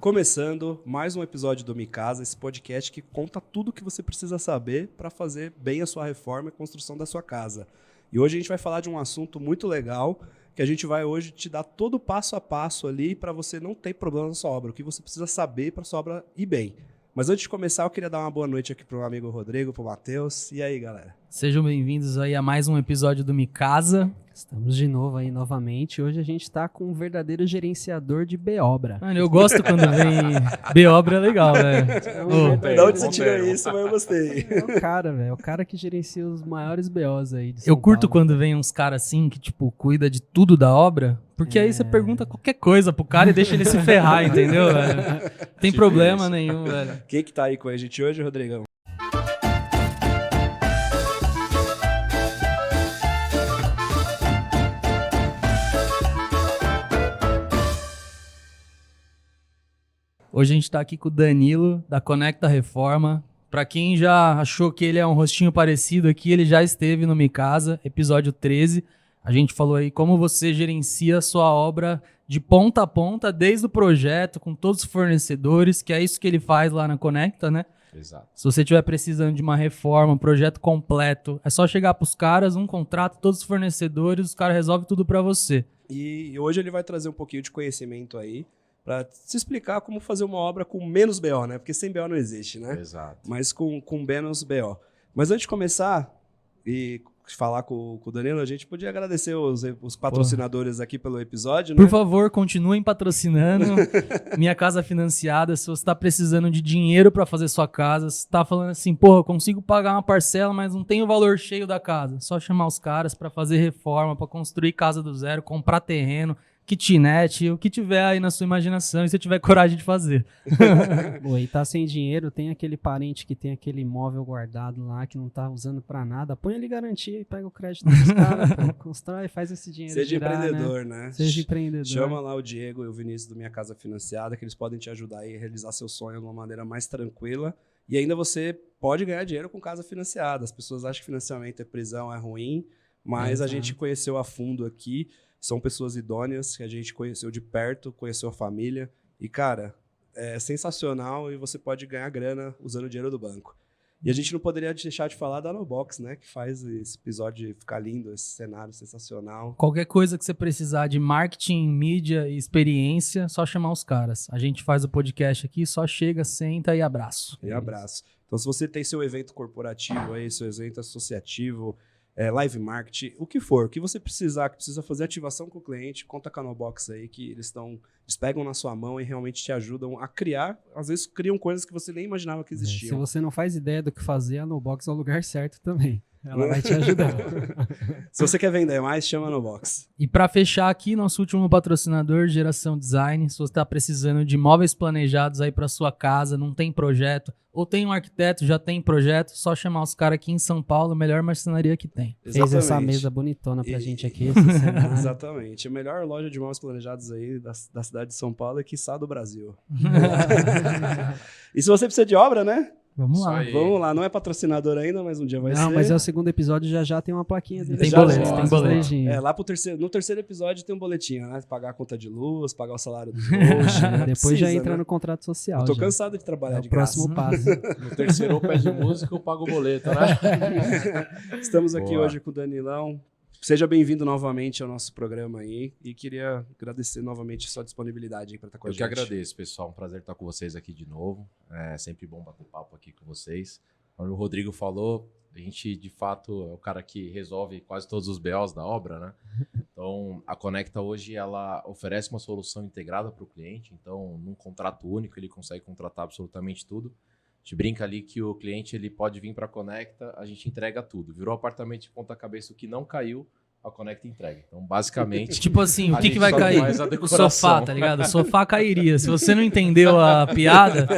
começando mais um episódio do Mi Casa, esse podcast que conta tudo o que você precisa saber para fazer bem a sua reforma e construção da sua casa. E hoje a gente vai falar de um assunto muito legal, que a gente vai hoje te dar todo o passo a passo ali para você não ter problema na sua obra, o que você precisa saber para sua obra ir bem. Mas antes de começar, eu queria dar uma boa noite aqui pro meu amigo Rodrigo, pro Matheus. E aí, galera? Sejam bem-vindos aí a mais um episódio do Mi Casa. Estamos de novo aí, novamente. Hoje a gente tá com um verdadeiro gerenciador de B-Obra. Mano, eu gosto quando vem B-Obra, é legal, velho. Da onde você tirou isso, mas eu gostei. É o cara, velho. É o cara que gerencia os maiores B.O.s aí de São Eu curto Paulo. quando vem uns caras assim, que tipo, cuida de tudo da obra, porque aí você pergunta qualquer coisa pro cara e deixa ele se ferrar, entendeu, velho? Não tem problema nenhum, velho. Quem que tá aí com a gente hoje, Rodrigão? Hoje a gente tá aqui com o Danilo, da Conecta Reforma. Pra quem já achou que ele é um rostinho parecido aqui, ele já esteve no Mi Casa, episódio 13. A gente falou aí como você gerencia a sua obra de ponta a ponta, desde o projeto, com todos os fornecedores, que é isso que ele faz lá na Conecta, né? Exato. Se você estiver precisando de uma reforma, um projeto completo, é só chegar pros caras, um contrato, todos os fornecedores, os caras resolvem tudo pra você. E hoje ele vai trazer um pouquinho de conhecimento aí, para se explicar como fazer uma obra com menos BO, né? Porque sem BO não existe, né? Exato. Mas com menos BO. Mas antes de começar e falar com o Danilo, a gente podia agradecer os patrocinadores aqui pelo episódio, né? Por favor, continuem patrocinando. Minha Casa Financiada, se você está precisando de dinheiro para fazer sua casa, se está falando assim, porra, eu consigo pagar uma parcela, mas não tenho o valor cheio da casa. Só chamar os caras para fazer reforma, para construir casa do zero, comprar terreno, kitnet, o que tiver aí na sua imaginação e se tiver coragem de fazer. Pô, e tá sem dinheiro, tem aquele parente que tem aquele imóvel guardado lá que não tá usando pra nada, põe ali garantia e pega o crédito dos caras, pô, constrói, faz esse dinheiro Seja girar, empreendedor, né? Seja empreendedor. Chama lá o Diego e o Vinícius do Minha Casa Financiada, que eles podem te ajudar aí a realizar seu sonho de uma maneira mais tranquila. E ainda você pode ganhar dinheiro com casa financiada. As pessoas acham que financiamento é prisão, é ruim, mas a gente conheceu a fundo aqui. São pessoas idôneas que a gente conheceu de perto, conheceu a família. E, cara, é sensacional e você pode ganhar grana usando o dinheiro do banco. E a gente não poderia deixar de falar da Nobox, né? Que faz esse episódio ficar lindo, esse cenário sensacional. Qualquer coisa que você precisar de marketing, mídia e experiência, só chamar os caras. A gente faz o podcast aqui, só chega, senta e abraço. E abraço. Então, se você tem seu evento corporativo aí, seu evento associativo, live marketing, o que for, o que você precisar, que precisa fazer ativação com o cliente, conta com a Nobox aí, que eles pegam na sua mão e realmente te ajudam a criar, às vezes criam coisas que você nem imaginava que Se existiam. você não faz ideia do que fazer, a Nobox é o lugar certo também. Ela vai te ajudar. Se você quer vender mais, chama a Nobox. E para fechar aqui, nosso último patrocinador, Geração Design. Se você está precisando de móveis planejados aí para sua casa, não tem projeto, ou tem um arquiteto, já tem projeto, só chamar os caras aqui em São Paulo, a melhor marcenaria que tem. Fez essa mesa bonitona pra gente aqui. Esse cenário. Exatamente. A melhor loja de móveis planejados aí da cidade de São Paulo é quiçá do Brasil. E se você precisa de obra, né? Vamos Isso lá. aí. Vamos lá. Não é patrocinador ainda, mas um dia vai ser. Não, mas é o segundo episódio, já tem uma plaquinha dele. Tem Já, boleto, já. tem boleto. Lá no terceiro episódio tem um boletim, né? Pagar a conta de luz, pagar o salário do host. Né? Depois Precisa, já entra né? no contrato social. Eu tô já. cansado de trabalhar É de o próximo graça. passo. No terceiro ou pede música, eu pago o boleto, né? Estamos aqui Boa. hoje com o Danilão. Seja bem-vindo novamente ao nosso programa aí. E queria agradecer novamente a sua disponibilidade aí para estar com a Eu gente. que agradeço, pessoal. Um prazer estar com vocês aqui de novo. É sempre bom bater papo aqui com vocês. Como o Rodrigo falou, a gente, de fato, é o cara que resolve quase todos os BOs da obra, né? Então, a Conecta hoje, ela oferece uma solução integrada para o cliente. Então, num contrato único, ele consegue contratar absolutamente tudo. A gente brinca ali que o cliente ele pode vir para a Conecta, a gente entrega tudo. Virou apartamento de ponta cabeça, o que não caiu, a Conecta entrega. Então, basicamente... Tipo assim, o a que gente vai só cair? faz a O decoração. sofá, tá ligado? O sofá cairia. Se você não entendeu a piada,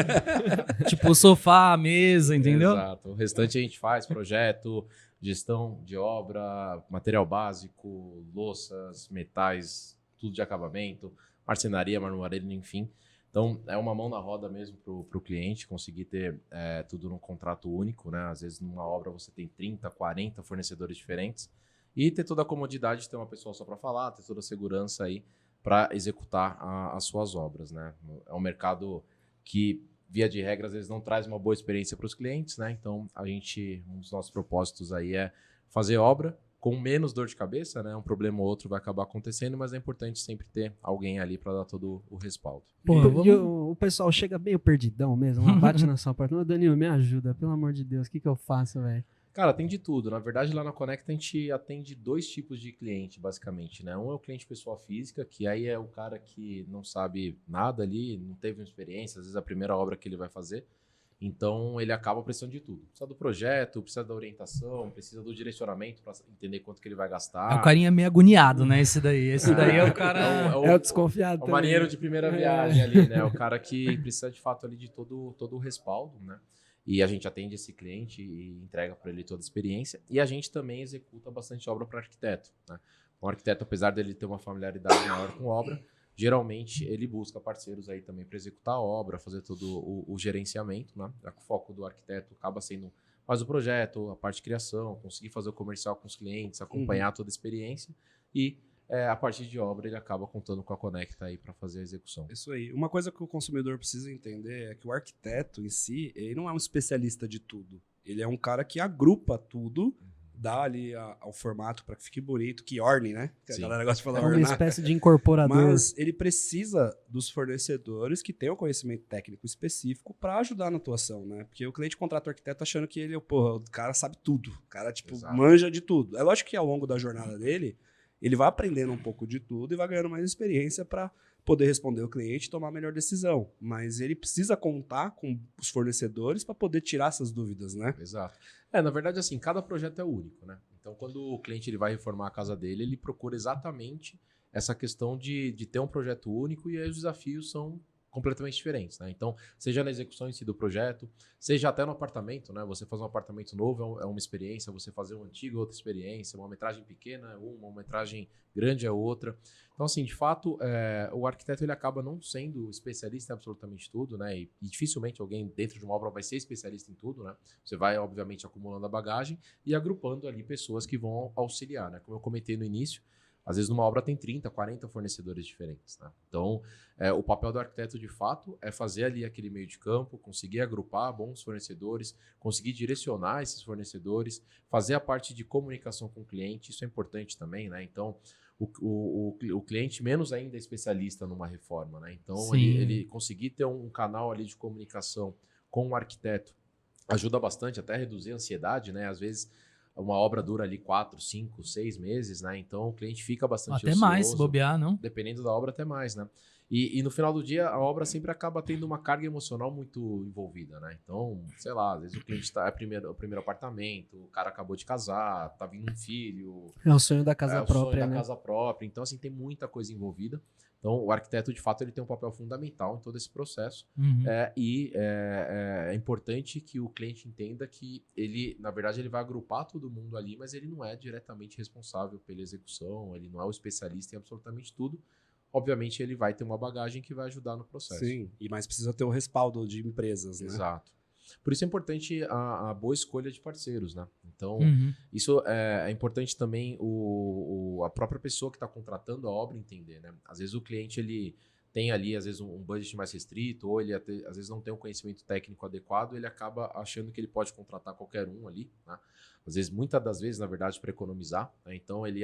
tipo o sofá, a mesa, entendeu? Exato. O restante a gente faz projeto, gestão de obra, material básico, louças, metais, tudo de acabamento, marcenaria, marmoraria, enfim. Então, é uma mão na roda mesmo para o cliente conseguir ter tudo num contrato único, né? Às vezes, numa obra você tem 30, 40 fornecedores diferentes e ter toda a comodidade de ter uma pessoa só para falar, ter toda a segurança aí para executar as suas obras, né? É um mercado que, via de regra, às vezes não traz uma boa experiência para os clientes, né? Então, um dos nossos propósitos aí é fazer obra com menos dor de cabeça, né? Um problema ou outro vai acabar acontecendo, mas é importante sempre ter alguém ali para dar todo o respaldo. Pô, vamos- e o pessoal chega meio perdidão mesmo, lá bate na sua porta. Ô, Danilo, me ajuda, pelo amor de Deus, o que eu faço, velho? Cara, tem de tudo. Na verdade, lá na Conecta a gente atende 2 tipos de cliente, basicamente, né? Um é o cliente pessoa física, que aí é o cara que não sabe nada ali, não teve uma experiência, às vezes é a primeira obra que ele vai fazer. Então, ele acaba precisando de tudo. Precisa do projeto, precisa da orientação, precisa do direcionamento para entender quanto que ele vai gastar. É o carinha meio agoniado, né? Esse daí é o cara... É o desconfiado o também. marinheiro de primeira viagem ali, né? O cara que precisa, de fato, ali de todo o respaldo, né? E a gente atende esse cliente e entrega para ele toda a experiência. E a gente também executa bastante obra para arquiteto, né? Um arquiteto, apesar dele ter uma familiaridade maior com obra, geralmente ele busca parceiros aí também para executar a obra, fazer todo o gerenciamento, né? O foco do arquiteto acaba sendo mais o projeto, a parte de criação, conseguir fazer o comercial com os clientes, acompanhar toda a experiência e a partir de obra ele acaba contando com a Conecta aí para fazer a execução. Isso aí. Uma coisa que o consumidor precisa entender é que o arquiteto em si, ele não é um especialista de tudo. Ele é um cara que agrupa tudo, dá ali ao formato para que fique bonito, que orne, né? Que Sim. a galera gosta de falar É uma ornar. espécie de incorporador. Mas ele precisa dos fornecedores que tenham conhecimento técnico específico para ajudar na atuação, né? Porque o cliente contrata o arquiteto achando que ele, porra, o cara sabe tudo. O cara, tipo, Exato. manja de tudo. É lógico que ao longo da jornada dele, ele vai aprendendo um pouco de tudo e vai ganhando mais experiência para poder responder o cliente e tomar a melhor decisão. Mas ele precisa contar com os fornecedores para poder tirar essas dúvidas, né? Exato. Na verdade, assim, cada projeto é único, né? Então, quando o cliente ele vai reformar a casa dele, ele procura exatamente essa questão de ter um projeto único e aí os desafios são completamente diferentes, né? Então, seja na execução em si do projeto, seja até no apartamento, né? Você fazer um apartamento novo é uma experiência, você fazer um antigo é outra experiência, uma metragem pequena é uma metragem grande é outra. Então, assim, de fato, o arquiteto ele acaba não sendo especialista em absolutamente tudo, né? E dificilmente alguém dentro de uma obra vai ser especialista em tudo, né? Você vai, obviamente, acumulando a bagagem e agrupando ali pessoas que vão auxiliar, né? Como eu comentei no início, às vezes numa obra tem 30, 40 fornecedores diferentes, né? Então, o papel do arquiteto, de fato, é fazer ali aquele meio de campo, conseguir agrupar bons fornecedores, conseguir direcionar esses fornecedores, fazer a parte de comunicação com o cliente, isso é importante também, né? Então, o cliente menos ainda é especialista numa reforma, né? Então, ele conseguir ter um canal ali de comunicação com o arquiteto ajuda bastante até a reduzir a ansiedade, né? Às vezes uma obra dura ali 4, 5, 6 meses, né? Então o cliente fica bastante Até ansioso. mais, se bobear, não? Dependendo da obra, até mais, né? E no final do dia, a obra sempre acaba tendo uma carga emocional muito envolvida, né? Então, sei lá, às vezes o cliente é o primeiro apartamento, o cara acabou de casar, tá vindo um filho. É o sonho da casa o própria, sonho da né? casa própria. Então, assim, tem muita coisa envolvida. Então, o arquiteto, de fato, ele tem um papel fundamental em todo esse processo. Uhum. É importante que o cliente entenda que ele, na verdade, ele vai agrupar todo mundo ali, mas ele não é diretamente responsável pela execução, ele não é o especialista em absolutamente tudo. Obviamente, ele vai ter uma bagagem que vai ajudar no processo. Sim, e mais precisa ter o respaldo de empresas, né? Exato. Por isso é importante a boa escolha de parceiros, né? Então, Uhum. isso é importante também a própria pessoa que está contratando a obra entender, né? Às vezes o cliente ele tem ali, às vezes, um budget mais restrito, ou ele às vezes não tem um conhecimento técnico adequado, ele acaba achando que ele pode contratar qualquer um ali, né? Às vezes, muitas das vezes, na verdade, para economizar, né? Então, ele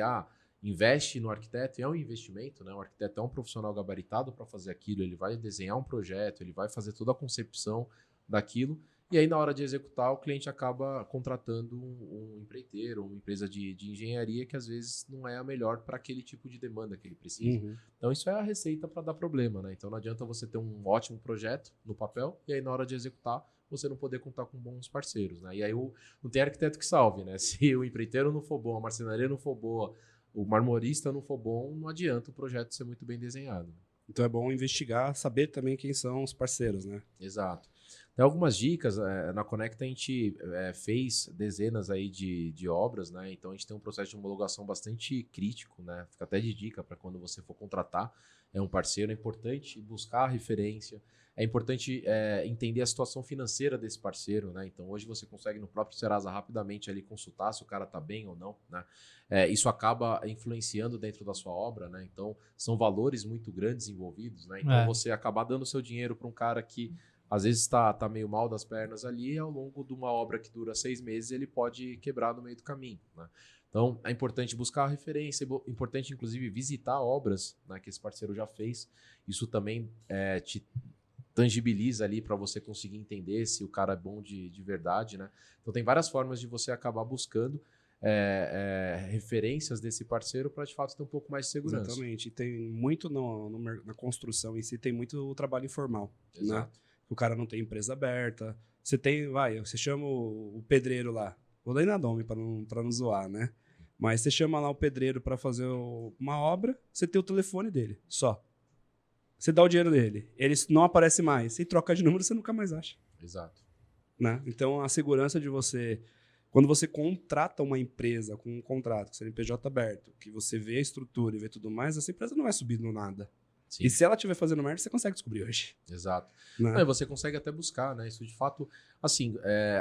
investe no arquiteto, e é um investimento, né? O arquiteto é um profissional gabaritado para fazer aquilo, ele vai desenhar um projeto, ele vai fazer toda a concepção daquilo, e aí na hora de executar o cliente acaba contratando um empreiteiro, uma empresa de engenharia que às vezes não é a melhor para aquele tipo de demanda que ele precisa. Uhum. Então isso é a receita para dar problema, né? Então não adianta você ter um ótimo projeto no papel e aí na hora de executar você não poder contar com bons parceiros, né? E aí não tem arquiteto que salve, né? Se o empreiteiro não for bom, a marcenaria não for boa, o marmorista não for bom, não adianta o projeto ser muito bem desenhado. Então é bom investigar, saber também quem são os parceiros, né? Exato. Tem algumas dicas, na Conecta a gente fez dezenas aí de obras, né? Então a gente tem um processo de homologação bastante crítico, né? Fica até de dica para quando você for contratar um parceiro, é importante buscar a referência, é importante entender a situação financeira desse parceiro, né? Então, hoje você consegue no próprio Serasa rapidamente ali consultar se o cara está bem ou não, né? Isso acaba influenciando dentro da sua obra, né? Então, são valores muito grandes envolvidos, né? Então, você acabar dando seu dinheiro para um cara que às vezes está meio mal das pernas ali, ao longo de uma obra que dura 6 meses, ele pode quebrar no meio do caminho, né? Então, é importante buscar a referência, é importante, inclusive, visitar obras, né, que esse parceiro já fez. Isso também te tangibiliza ali para você conseguir entender se o cara é bom de verdade, né? Então, tem várias formas de você acabar buscando referências desse parceiro para, de fato, ter um pouco mais de segurança. Exatamente. E tem muito na construção em si, tem muito trabalho informal, Exato. né? O cara não tem empresa aberta. Você chama o pedreiro lá. Vou dar Inadome para não zoar, né? Mas você chama lá o pedreiro para fazer uma obra, você tem o telefone dele, só. Você dá o dinheiro dele, ele não aparece mais. Você troca de número, você nunca mais acha. Exato. Né? Então, a segurança de você... Quando você contrata uma empresa com um contrato, com CNPJ aberto, que você vê a estrutura e vê tudo mais, essa empresa não vai subir no nada. Sim. E se ela estiver fazendo merda, você consegue descobrir hoje. Exato. Né? Não, e você consegue até buscar, né? Isso de fato, assim,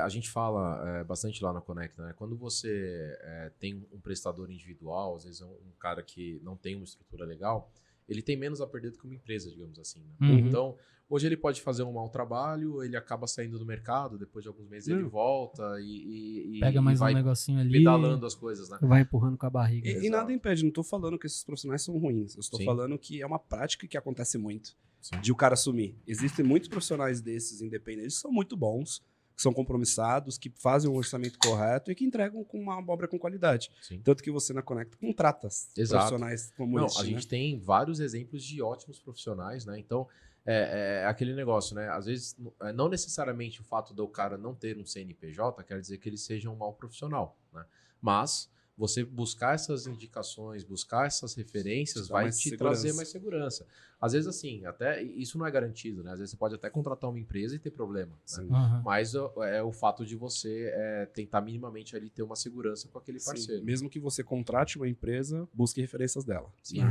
a gente fala bastante lá na Conecta, né? Quando você tem um prestador individual, às vezes é um cara que não tem uma estrutura legal, ele tem menos a perder do que uma empresa, digamos assim, né? Uhum. Então, hoje ele pode fazer um mau trabalho, ele acaba saindo do mercado, depois de alguns meses ele volta e Pega mais vai um negocinho ali. pedalando as coisas, né? Vai empurrando com a barriga. E nada impede, não estou falando que esses profissionais são ruins. Eu estou Sim. falando que é uma prática que acontece muito. Sim. De o cara assumir. Existem muitos profissionais desses independentes que são muito bons, que são compromissados, que fazem o orçamento correto e que entregam com uma obra com qualidade. Sim. Tanto que você na Conecta contrata Exato. profissionais como Não, esse. a gente tem vários exemplos de ótimos profissionais, né? Então, é aquele negócio, né? Às vezes, não necessariamente o fato do cara não ter um CNPJ quer dizer que ele seja um mau profissional, né? Mas você buscar essas indicações, buscar essas referências vai te trazer mais segurança. Às vezes, assim, até isso não é garantido, né? Às vezes você pode até contratar uma empresa e ter problema, né? Uhum. Mas é o fato de você tentar minimamente ali ter uma segurança com aquele parceiro. Sim, mesmo que você contrate uma empresa, busque referências dela. Sim.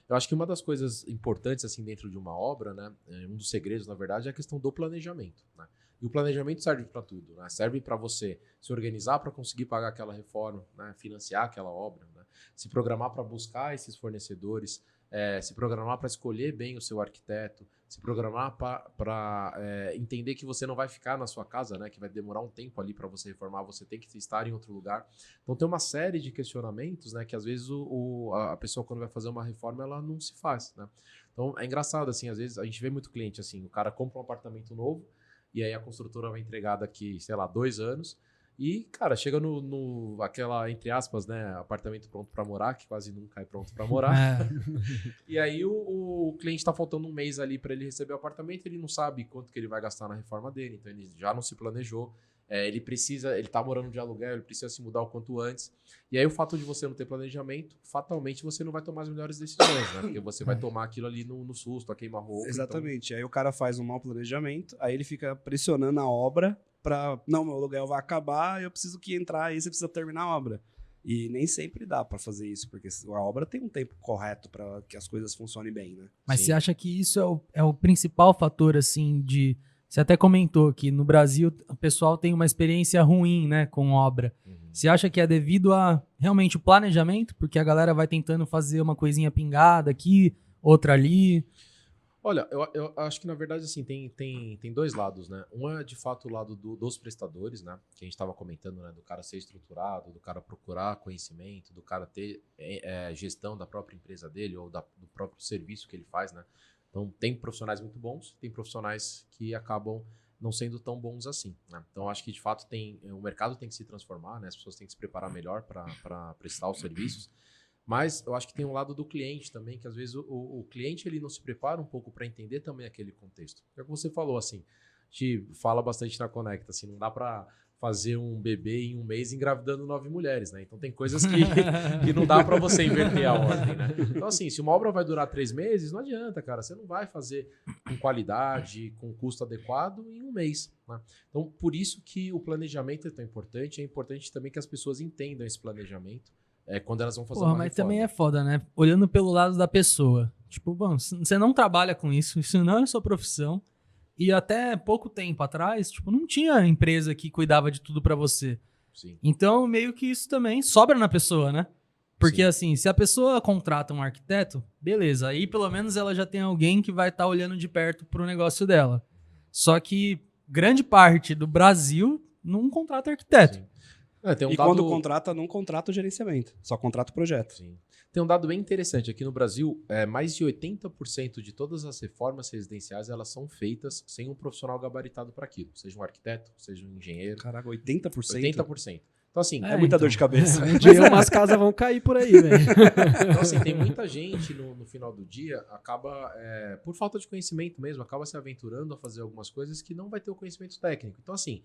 Eu acho que uma das coisas importantes assim dentro de uma obra, né, um dos segredos, na verdade, é a questão do planejamento, né? E o planejamento serve para tudo, né? Serve para você se organizar para conseguir pagar aquela reforma, né? Financiar aquela obra, né? Se programar para buscar esses fornecedores, se programar para escolher bem o seu arquiteto, se programar para entender que você não vai ficar na sua casa, né? Que vai demorar um tempo ali para você reformar, você tem que estar em outro lugar. Então tem uma série de questionamentos, né? Que às vezes a pessoa quando vai fazer uma reforma ela não se faz, né? Então é engraçado assim, às vezes a gente vê muito cliente assim, o cara compra um apartamento novo e aí a construtora vai entregar daqui, sei lá, 2 anos. E, cara, chega aquela, entre aspas, né, apartamento pronto para morar, que quase nunca é pronto para morar. E aí o cliente tá faltando um mês ali para ele receber o apartamento, ele não sabe quanto que ele vai gastar na reforma dele, então ele já não se planejou. Ele tá morando de aluguel, ele precisa se mudar o quanto antes. E aí o fato de você não ter planejamento, fatalmente você não vai tomar as melhores decisões, né? Porque você vai tomar aquilo ali no susto, a queima-roupa. Exatamente. Aí o cara faz um mau planejamento, aí ele fica pressionando a obra para não, meu aluguel vai acabar, eu preciso que entrar aí, você precisa terminar a obra. E nem sempre dá para fazer isso, porque a obra tem um tempo correto para que as coisas funcionem bem, né? Mas Sim. você acha que isso é o principal fator, assim, de... Você até comentou que no Brasil o pessoal tem uma experiência ruim, né, com obra. Você acha que é devido a realmente o planejamento? Porque a galera vai tentando fazer uma coisinha pingada aqui, outra ali. Olha, eu acho que na verdade assim, tem 2 lados, né? Um é de fato o lado dos prestadores, né? Que a gente estava comentando, né? Do cara ser estruturado, do cara procurar conhecimento, do cara ter gestão da própria empresa dele ou do próprio serviço que ele faz, né? Então tem profissionais muito bons, tem profissionais que acabam não sendo tão bons assim, né? Então acho que de fato o mercado tem que se transformar, né? As pessoas têm que se preparar melhor para prestar os serviços. Mas eu acho que tem um lado do cliente também, que às vezes o cliente ele não se prepara um pouco para entender também aquele contexto. É o que você falou, assim, a gente fala bastante na Conecta, assim, não dá para fazer um bebê em um mês engravidando 9 mulheres, né? Então tem coisas que não dá para você inverter a ordem, né? Então assim, se uma obra vai durar 3 meses, não adianta, cara, você não vai fazer com qualidade, com custo adequado em um mês, né? Então por isso que o planejamento é tão importante, é importante também que as pessoas entendam esse planejamento. Quando elas vão fazer uma Mas reforma. também é foda, né? Olhando pelo lado da pessoa. Tipo, bom, você não trabalha com isso não é sua profissão. E até pouco tempo atrás, tipo, não tinha empresa que cuidava de tudo pra você. Sim. Então, meio que isso também sobra na pessoa, né? Porque, Sim. assim, se a pessoa contrata um arquiteto, beleza. Aí, pelo menos, ela já tem alguém que vai estar olhando de perto pro negócio dela. Só que grande parte do Brasil não contrata arquiteto. Sim. Tem um E dado... quando contrata, não contrata o gerenciamento, só contrata o projeto. Sim. Tem um dado bem interessante. Aqui no Brasil, mais de 80% de todas as reformas residenciais elas são feitas sem um profissional gabaritado para aquilo. Seja um arquiteto, seja um engenheiro. Caraca, 80%? 80%. Então, assim, É muita dor de cabeça. Um dia umas casas vão cair por aí, velho. então, assim, tem muita gente no final do dia acaba, por falta de conhecimento mesmo, acaba se aventurando a fazer algumas coisas que não vai ter o conhecimento técnico. Então, assim,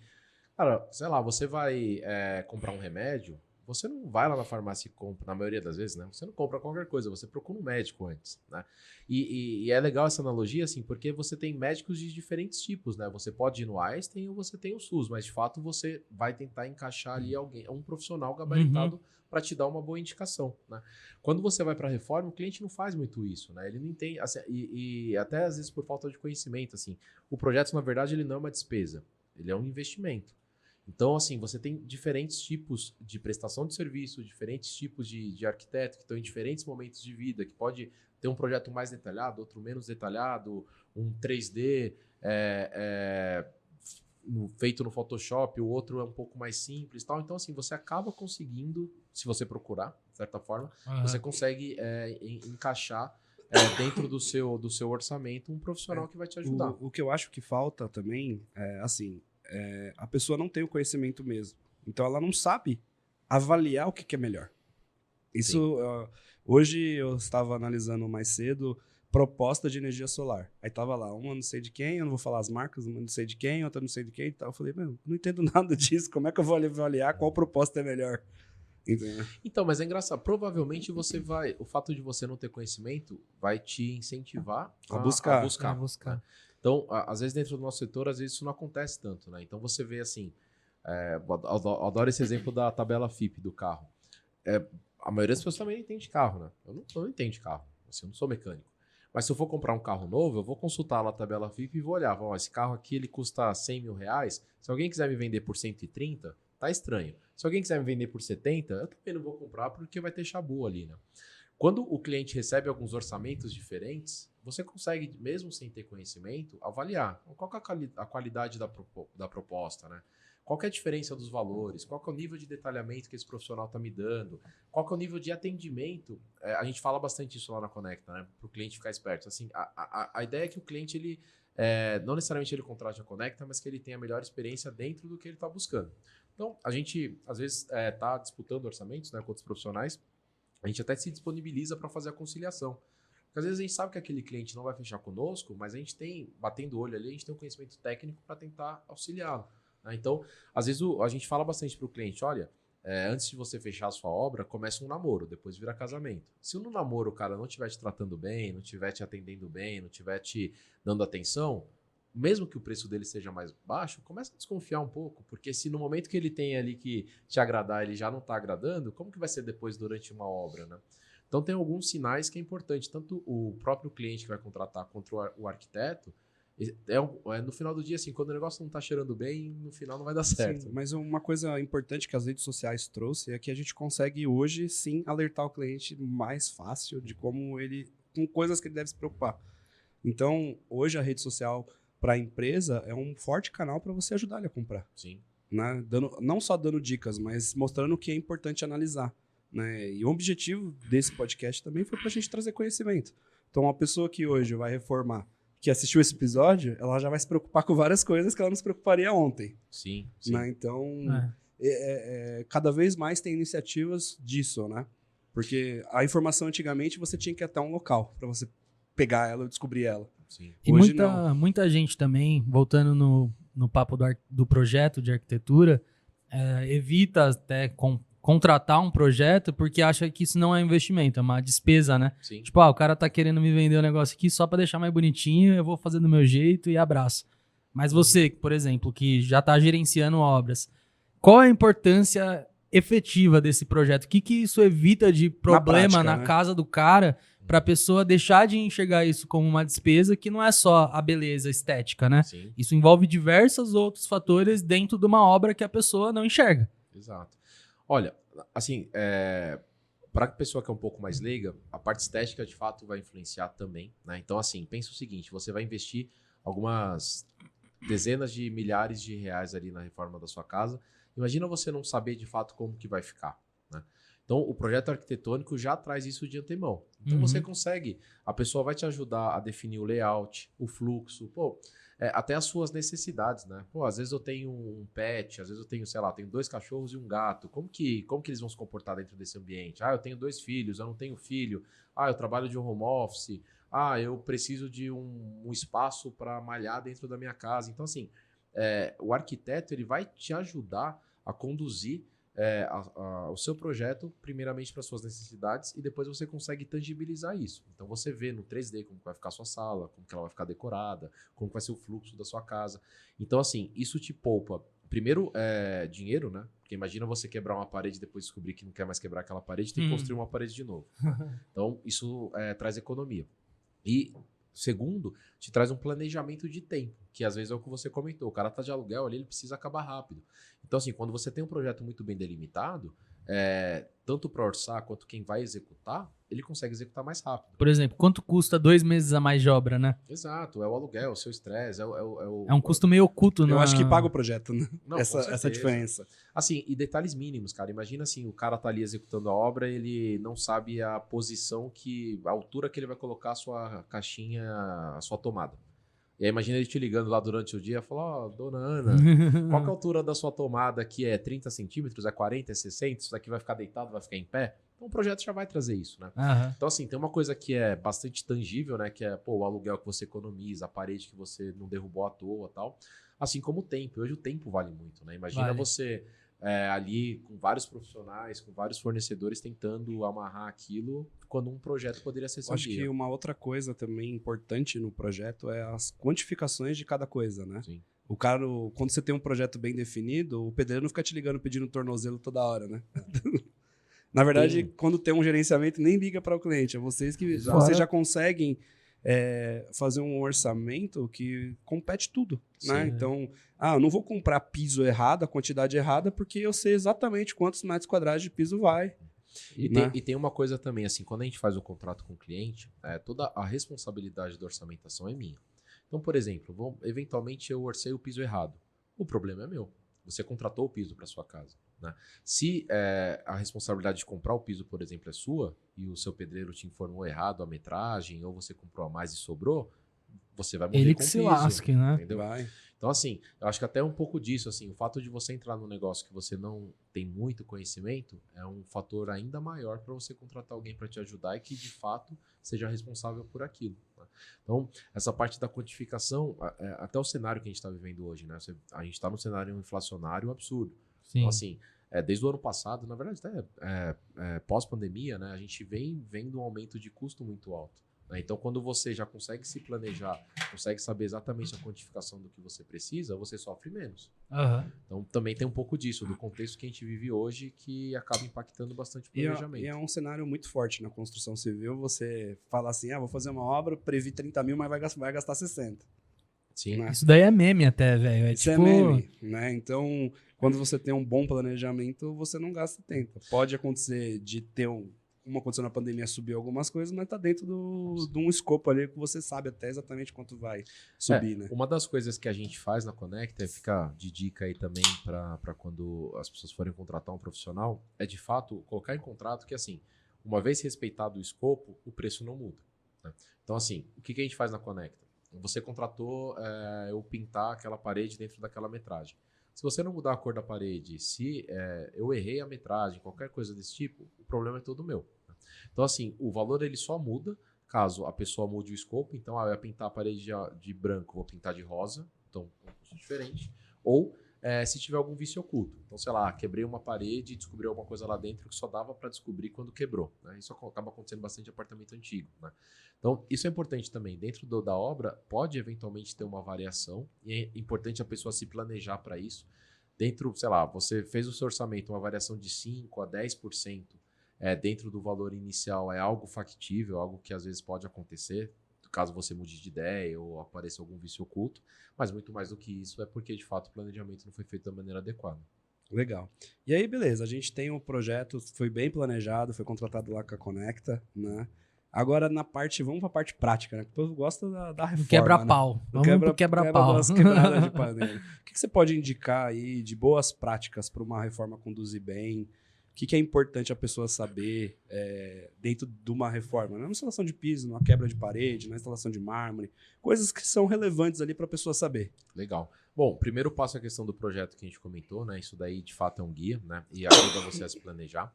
cara, sei lá, você vai comprar um remédio, você não vai lá na farmácia e compra, na maioria das vezes, né? Você não compra qualquer coisa, você procura um médico antes, né? E é legal essa analogia, assim, porque você tem médicos de diferentes tipos, né? Você pode ir no Einstein ou você tem o SUS, mas de fato você vai tentar encaixar ali um profissional gabaritado para te dar uma boa indicação, né? Quando você vai para a reforma, o cliente não faz muito isso, né? Ele não entende, assim, e até às vezes por falta de conhecimento, assim, o projeto, na verdade, ele não é uma despesa, ele é um investimento. Então, assim, você tem diferentes tipos de prestação de serviço, diferentes tipos de arquiteto que estão em diferentes momentos de vida, que pode ter um projeto mais detalhado, outro menos detalhado, um 3D feito no Photoshop, o outro é um pouco mais simples, tal. Então, assim, você acaba conseguindo, se você procurar, de certa forma, você consegue encaixar dentro do seu orçamento um profissional que vai te ajudar. O que eu acho que falta também é, assim, a pessoa não tem o conhecimento mesmo. Então ela não sabe avaliar o que é melhor. Isso, hoje eu estava analisando mais cedo proposta de energia solar. Aí tava lá, uma não sei de quem, eu não vou falar as marcas, uma não sei de quem, outra não sei de quem e tal. Eu falei, meu, não entendo nada disso, como é que eu vou avaliar qual proposta é melhor? Entendeu? Então, mas é engraçado, provavelmente o fato de você não ter conhecimento vai te incentivar A buscar. A buscar. Né? Então, às vezes dentro do nosso setor, às vezes isso não acontece tanto, né? Então você vê assim, eu adoro esse exemplo da tabela FIPE do carro. A maioria das pessoas também não entende carro, né? Eu não entendo de carro, assim, eu não sou mecânico. Mas se eu for comprar um carro novo, eu vou consultar lá a tabela FIPE e vou olhar, esse carro aqui ele custa 100 mil reais, se alguém quiser me vender por 130, tá estranho. Se alguém quiser me vender por 70, eu também não vou comprar porque vai ter chabu ali, né? Quando o cliente recebe alguns orçamentos diferentes, você consegue, mesmo sem ter conhecimento, avaliar qual que é a qualidade da proposta, né? Qual que é a diferença dos valores, qual que é o nível de detalhamento que esse profissional está me dando, qual que é o nível de atendimento. A gente fala bastante isso lá na Conecta, né? Para o cliente ficar esperto. Assim, a ideia é que o cliente, ele, não necessariamente ele contrate a Conecta, mas que ele tenha a melhor experiência dentro do que ele está buscando. Então, a gente, às vezes, está disputando orçamentos, né, com outros profissionais. A gente até se disponibiliza para fazer a conciliação. Porque às vezes a gente sabe que aquele cliente não vai fechar conosco, mas a gente tem, batendo o olho ali, a gente tem um conhecimento técnico para tentar auxiliá-lo. Né? Então, às vezes a gente fala bastante para o cliente, olha, antes de você fechar a sua obra, começa um namoro, depois vira casamento. Se no namoro o cara não estiver te tratando bem, não estiver te atendendo bem, não estiver te dando atenção, mesmo que o preço dele seja mais baixo, começa a desconfiar um pouco, porque se no momento que ele tem ali que te agradar, ele já não está agradando, como que vai ser depois durante uma obra, né? Então tem alguns sinais que é importante, tanto o próprio cliente que vai contratar quanto o arquiteto, no final do dia, assim, quando o negócio não está cheirando bem, no final não vai dar certo. Sim, mas uma coisa importante que as redes sociais trouxe é que a gente consegue hoje, sim, alertar o cliente mais fácil de como ele, com coisas que ele deve se preocupar. Então, hoje a rede social para a empresa é um forte canal para você ajudar ele a comprar. Sim. Né? Não só dando dicas, mas mostrando o que é importante analisar. Né? E o objetivo desse podcast também foi para a gente trazer conhecimento. Então, uma pessoa que hoje vai reformar, que assistiu esse episódio, ela já vai se preocupar com várias coisas que ela não se preocuparia ontem. Sim, sim. Né? Então, cada vez mais tem iniciativas disso, né? Porque a informação antigamente você tinha que ir até um local para você pegar ela ou descobrir ela. Sim. E Hoje muita gente também, voltando no papo do projeto de arquitetura, evita até contratar um projeto porque acha que isso não é investimento, é uma despesa, né? Sim. Tipo, o cara tá querendo me vender um negócio aqui só pra deixar mais bonitinho, eu vou fazer do meu jeito e abraço. Mas você, por exemplo, que já tá gerenciando obras, qual é a importância efetiva desse projeto? O que isso evita de problema prática, na né? casa do cara pra pessoa deixar de enxergar isso como uma despesa que não é só a beleza estética, né? Sim, Isso envolve diversos outros fatores dentro de uma obra que a pessoa não enxerga. exato. Olha, assim, para a pessoa que é um pouco mais leiga, a parte estética de fato vai influenciar também, né? Então, assim, pensa o seguinte: você vai investir algumas dezenas de milhares de reais ali na reforma da sua casa. Imagina você não saber de fato como que vai ficar, né? Então, o projeto arquitetônico já traz isso de antemão. Então, você consegue, a pessoa vai te ajudar a definir o layout, o fluxo, até as suas necessidades, né? Pô, às vezes eu tenho um pet, às vezes eu tenho, sei lá, tenho 2 cachorros e um gato. Como que eles vão se comportar dentro desse ambiente? Ah, eu tenho 2 filhos, eu não tenho filho. Ah, eu trabalho de um home office. Ah, eu preciso de um espaço para malhar dentro da minha casa. Então, assim, o arquiteto ele vai te ajudar a conduzir o seu projeto, primeiramente para suas necessidades, e depois você consegue tangibilizar isso. Então você vê no 3D como vai ficar a sua sala, como que ela vai ficar decorada, como vai ser o fluxo da sua casa. Então, assim, isso te poupa, primeiro, dinheiro, né? Porque imagina você quebrar uma parede e depois descobrir que não quer mais quebrar aquela parede, tem que construir uma parede de novo. Então, isso traz economia. E segundo, te traz um planejamento de tempo, que às vezes é o que você comentou. O cara tá de aluguel ali, ele precisa acabar rápido. Então, assim, quando você tem um projeto muito bem delimitado, tanto para orçar quanto quem vai executar, ele consegue executar mais rápido. Por exemplo, quanto custa 2 meses a mais de obra, né? Exato, é o aluguel, o seu estresse, É um custo meio oculto. Eu acho que paga o projeto, né? Não, essa diferença. Assim, e detalhes mínimos, cara. Imagina assim, o cara tá ali executando a obra, ele não sabe a posição a altura que ele vai colocar a sua caixinha, a sua tomada. E aí imagina ele te ligando lá durante o dia e falar, dona Ana, qual que é a altura da sua tomada aqui? É 30 centímetros? É 40? É 60? Isso daqui vai ficar deitado, vai ficar em pé? Então o projeto já vai trazer isso, né? Então assim, tem uma coisa que é bastante tangível, né? Que é, o aluguel que você economiza, a parede que você não derrubou à toa e tal. Assim como o tempo. Hoje o tempo vale muito, né? Imagina você ali com vários profissionais, com vários fornecedores tentando amarrar aquilo, quando um projeto poderia ser seu Acho que uma outra coisa também importante no projeto é as quantificações de cada coisa, né? Sim. O cara, quando você tem um projeto bem definido, o pedreiro não fica te ligando pedindo tornozelo toda hora, né? Na verdade, quando tem um gerenciamento, nem liga para o cliente. É vocês já conseguem fazer um orçamento que compete tudo, né? Então, eu não vou comprar piso errado, a quantidade errada, porque eu sei exatamente quantos metros quadrados de piso vai. E tem uma coisa também, assim, quando a gente faz o contrato com o cliente, toda a responsabilidade da orçamentação é minha. Então, por exemplo, eventualmente eu orcei o piso errado. O problema é meu. Você contratou o piso para sua casa, né? Se a responsabilidade de comprar o piso, por exemplo, é sua e o seu pedreiro te informou errado a metragem ou você comprou a mais e sobrou, você vai morrer Ele com que o se piso, lasque, né? entendeu? Então, assim, eu acho que até um pouco disso, assim, o fato de você entrar num negócio que você não tem muito conhecimento é um fator ainda maior para você contratar alguém para te ajudar e que, de fato, seja responsável por aquilo, né? Então, essa parte da quantificação, até o cenário que a gente está vivendo hoje, né? A gente está num cenário inflacionário absurdo. Sim. Então, assim, desde o ano passado, na verdade, até pós-pandemia, né? A gente vem vendo um aumento de custo muito alto. Então, quando você já consegue se planejar, consegue saber exatamente a quantificação do que você precisa, você sofre menos. Então, também tem um pouco disso, do contexto que a gente vive hoje, que acaba impactando bastante o planejamento. E é um cenário muito forte na construção civil. Você fala assim, vou fazer uma obra, previ 30 mil, mas vai gastar 60. Sim. Né? Isso daí é meme até, velho. Isso é meme, né? Então, quando você tem um bom planejamento, você não gasta tempo. Pode acontecer de ter como aconteceu na pandemia, subir algumas coisas, mas tá dentro de um escopo ali que você sabe até exatamente quanto vai subir, né? Uma das coisas que a gente faz na Conecta, fica de dica aí também para quando as pessoas forem contratar um profissional, é de fato colocar em contrato que, assim, uma vez respeitado o escopo, o preço não muda, né? Então, assim, o que a gente faz na Conecta? Você contratou eu pintar aquela parede dentro daquela metragem. Se você não mudar a cor da parede, se eu errei a metragem, qualquer coisa desse tipo, o problema é todo meu. Então, assim, o valor ele só muda caso a pessoa mude o escopo. Então, eu ia pintar a parede de branco, vou pintar de rosa. Então, é um custo diferente. Ou se tiver algum vício oculto. Então, sei lá, quebrei uma parede e descobri alguma coisa lá dentro que só dava para descobrir quando quebrou, né? Isso acaba acontecendo bastante em apartamento antigo, né? Então, isso é importante também. Dentro da obra, pode eventualmente ter uma variação e é importante a pessoa se planejar para isso. Dentro, sei lá, você fez o seu orçamento, uma variação de 5% a 10%, dentro do valor inicial é algo factível, algo que às vezes pode acontecer, caso você mude de ideia ou apareça algum vício oculto, mas muito mais do que isso é porque, de fato, o planejamento não foi feito da maneira adequada. Legal. E aí, beleza, a gente tem um projeto, foi bem planejado, foi contratado lá com a Conecta, né? Agora, vamos pra parte prática, né? Porque o povo gosta da reforma, Quebra-pau. né? Vamos pro quebra-pau. Das quebradas de panela. O que você pode indicar aí de boas práticas para uma reforma conduzir bem? O que é importante a pessoa saber dentro de uma reforma? Na instalação de piso, na quebra de parede, na instalação de mármore. Coisas que são relevantes ali para a pessoa saber. Legal. Bom, o primeiro passo é a questão do projeto que a gente comentou, né? Isso daí, de fato, é um guia, né? E ajuda você a se planejar.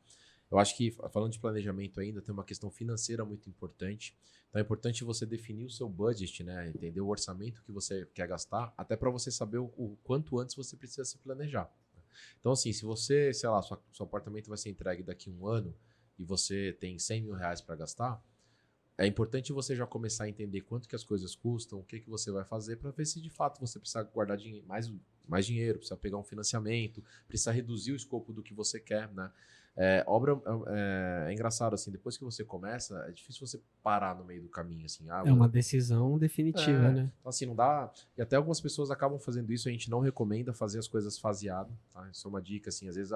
Eu acho que, falando de planejamento ainda, tem uma questão financeira muito importante. Então, é importante você definir o seu budget, né? Entender o orçamento que você quer gastar, até para você saber o quanto antes você precisa se planejar. Então, assim, se você, sei lá, seu apartamento vai ser entregue daqui a 1 ano e você tem 100 mil reais para gastar, é importante você já começar a entender quanto que as coisas custam, o que você vai fazer para ver se de fato você precisa guardar mais dinheiro, precisa pegar um financiamento, precisa reduzir o escopo do que você quer, né? Obra é engraçado, assim, depois que você começa, é difícil você parar no meio do caminho, assim. É uma decisão definitiva, né? Então, assim, não dá... E até algumas pessoas acabam fazendo isso, a gente não recomenda fazer as coisas faseado, tá? Isso é uma dica, assim, às vezes,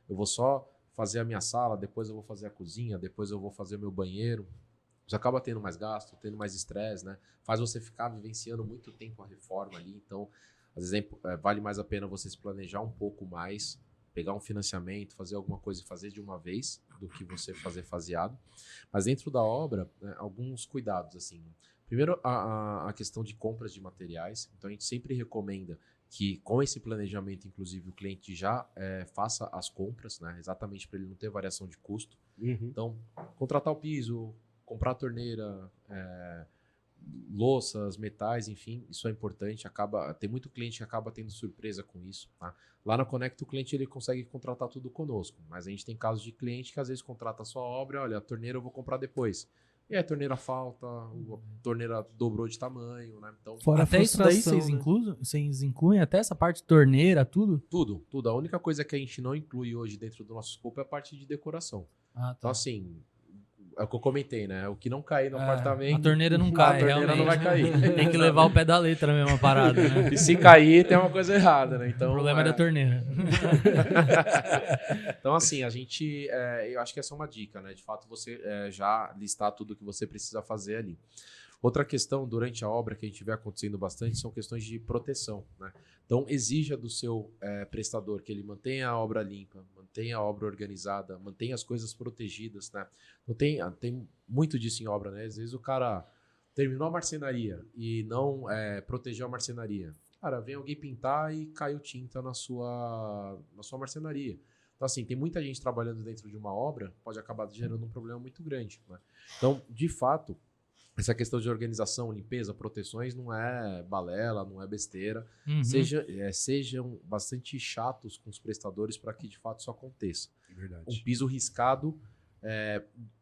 eu vou só fazer a minha sala, depois eu vou fazer a cozinha, depois eu vou fazer o meu banheiro. Você acaba tendo mais gasto, tendo mais estresse, né? Faz você ficar vivenciando muito tempo a reforma ali, então, às vezes, vale mais a pena você se planejar um pouco mais, pegar um financiamento, fazer alguma coisa e fazer de uma vez, do que você fazer faseado. Mas dentro da obra, né, alguns cuidados, assim. Primeiro, a questão de compras de materiais. Então, a gente sempre recomenda que, com esse planejamento, inclusive, o cliente já faça as compras, né, exatamente para ele não ter variação de custo. Uhum. Então, contratar o piso, comprar a torneira, louças, metais, enfim, isso é importante. Tem muito cliente que acaba tendo surpresa com isso, tá? Lá na Conecta, o cliente ele consegue contratar tudo conosco, mas a gente tem casos de cliente que às vezes contrata a sua obra, olha, a torneira eu vou comprar depois. E aí a torneira falta, a torneira dobrou de tamanho, né? Então, Fora até isso daí frustração, vocês incluem até essa parte de torneira, tudo? tudo. A única coisa que a gente não inclui hoje dentro do nosso escopo é a parte de decoração. Ah, tá. Então, assim, é o que eu comentei, né? O que não cair no apartamento... A torneira não cai, a torneira realmente. não vai cair. Tem que levar o pé da letra mesmo, a parada, né? E se cair, tem uma coisa errada, né? Então, O problema é da torneira. Então, assim, a gente... eu acho que essa é uma dica, né? De fato, você já listar tudo que você precisa fazer ali. Outra questão, durante a obra, que a gente vê acontecendo bastante, são questões de proteção, né? Então, exija do seu prestador que ele mantenha a obra limpa, mantenha a obra organizada, mantenha as coisas protegidas, né? Então, tem muito disso em obra, né? Às vezes o cara terminou a marcenaria e não protegeu a marcenaria. Cara, vem alguém pintar e caiu tinta na sua marcenaria. Então, assim, tem muita gente trabalhando dentro de uma obra, pode acabar gerando um problema muito grande, né? Então, de fato, essa questão de organização, limpeza, proteções não é balela, não é besteira. Uhum. Sejam bastante chatos com os prestadores para que de fato isso aconteça. Verdade. Um piso riscado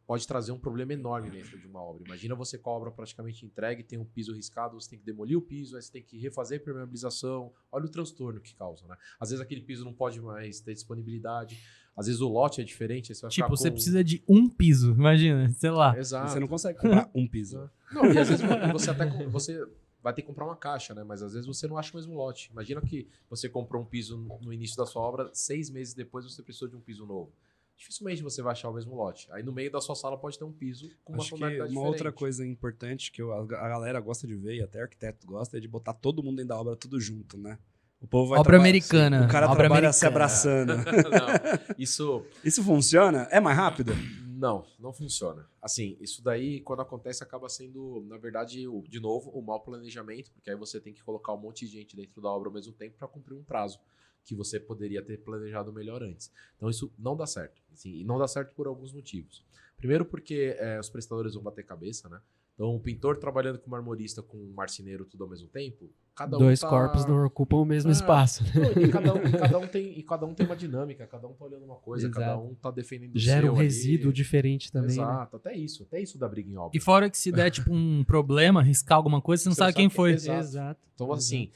pode trazer um problema enorme dentro de uma obra. Imagina você com a obra praticamente entregue, tem um piso riscado, você tem que demolir o piso, aí você tem que refazer a impermeabilização. Olha o transtorno que causa, né? Às vezes aquele piso não pode mais ter disponibilidade. Às vezes o lote é diferente, aí você vai ficar Tipo, você precisa de um piso, imagina, sei lá. Exato. Você não consegue comprar um piso. Não, e às vezes você vai ter que comprar uma caixa, né? Mas às vezes você não acha o mesmo lote. Imagina que você comprou um piso no início da sua obra, 6 meses depois você precisou de um piso novo. Dificilmente você vai achar o mesmo lote. Aí no meio da sua sala pode ter um piso com uma Acho que tonalidade uma diferente. outra coisa importante que a galera gosta de ver, e até arquiteto gosta, é de botar todo mundo dentro da obra tudo junto, né? O povo vai Obra americana. O cara obra trabalha americana. se abraçando. Não, Isso funciona? É mais rápido? não funciona. Assim, isso daí, quando acontece, acaba sendo, na verdade, de novo, o mau planejamento, porque aí você tem que colocar um monte de gente dentro da obra ao mesmo tempo para cumprir um prazo que você poderia ter planejado melhor antes. Então, isso não dá certo. Assim, e não dá certo por alguns motivos. Primeiro porque os prestadores vão bater cabeça, né? Então, o pintor trabalhando com o marmorista, com o marceneiro, tudo ao mesmo tempo, cada um Dois corpos não ocupam o mesmo espaço. E cada um tem uma dinâmica, cada um tá olhando uma coisa, Exato. cada um tá defendendo o Gera seu um resíduo ali. diferente também, né? Exato, até isso dá briga em obra. E fora que se der, tipo, um problema, riscar alguma coisa, você não sabe quem foi. Exato. Então, assim,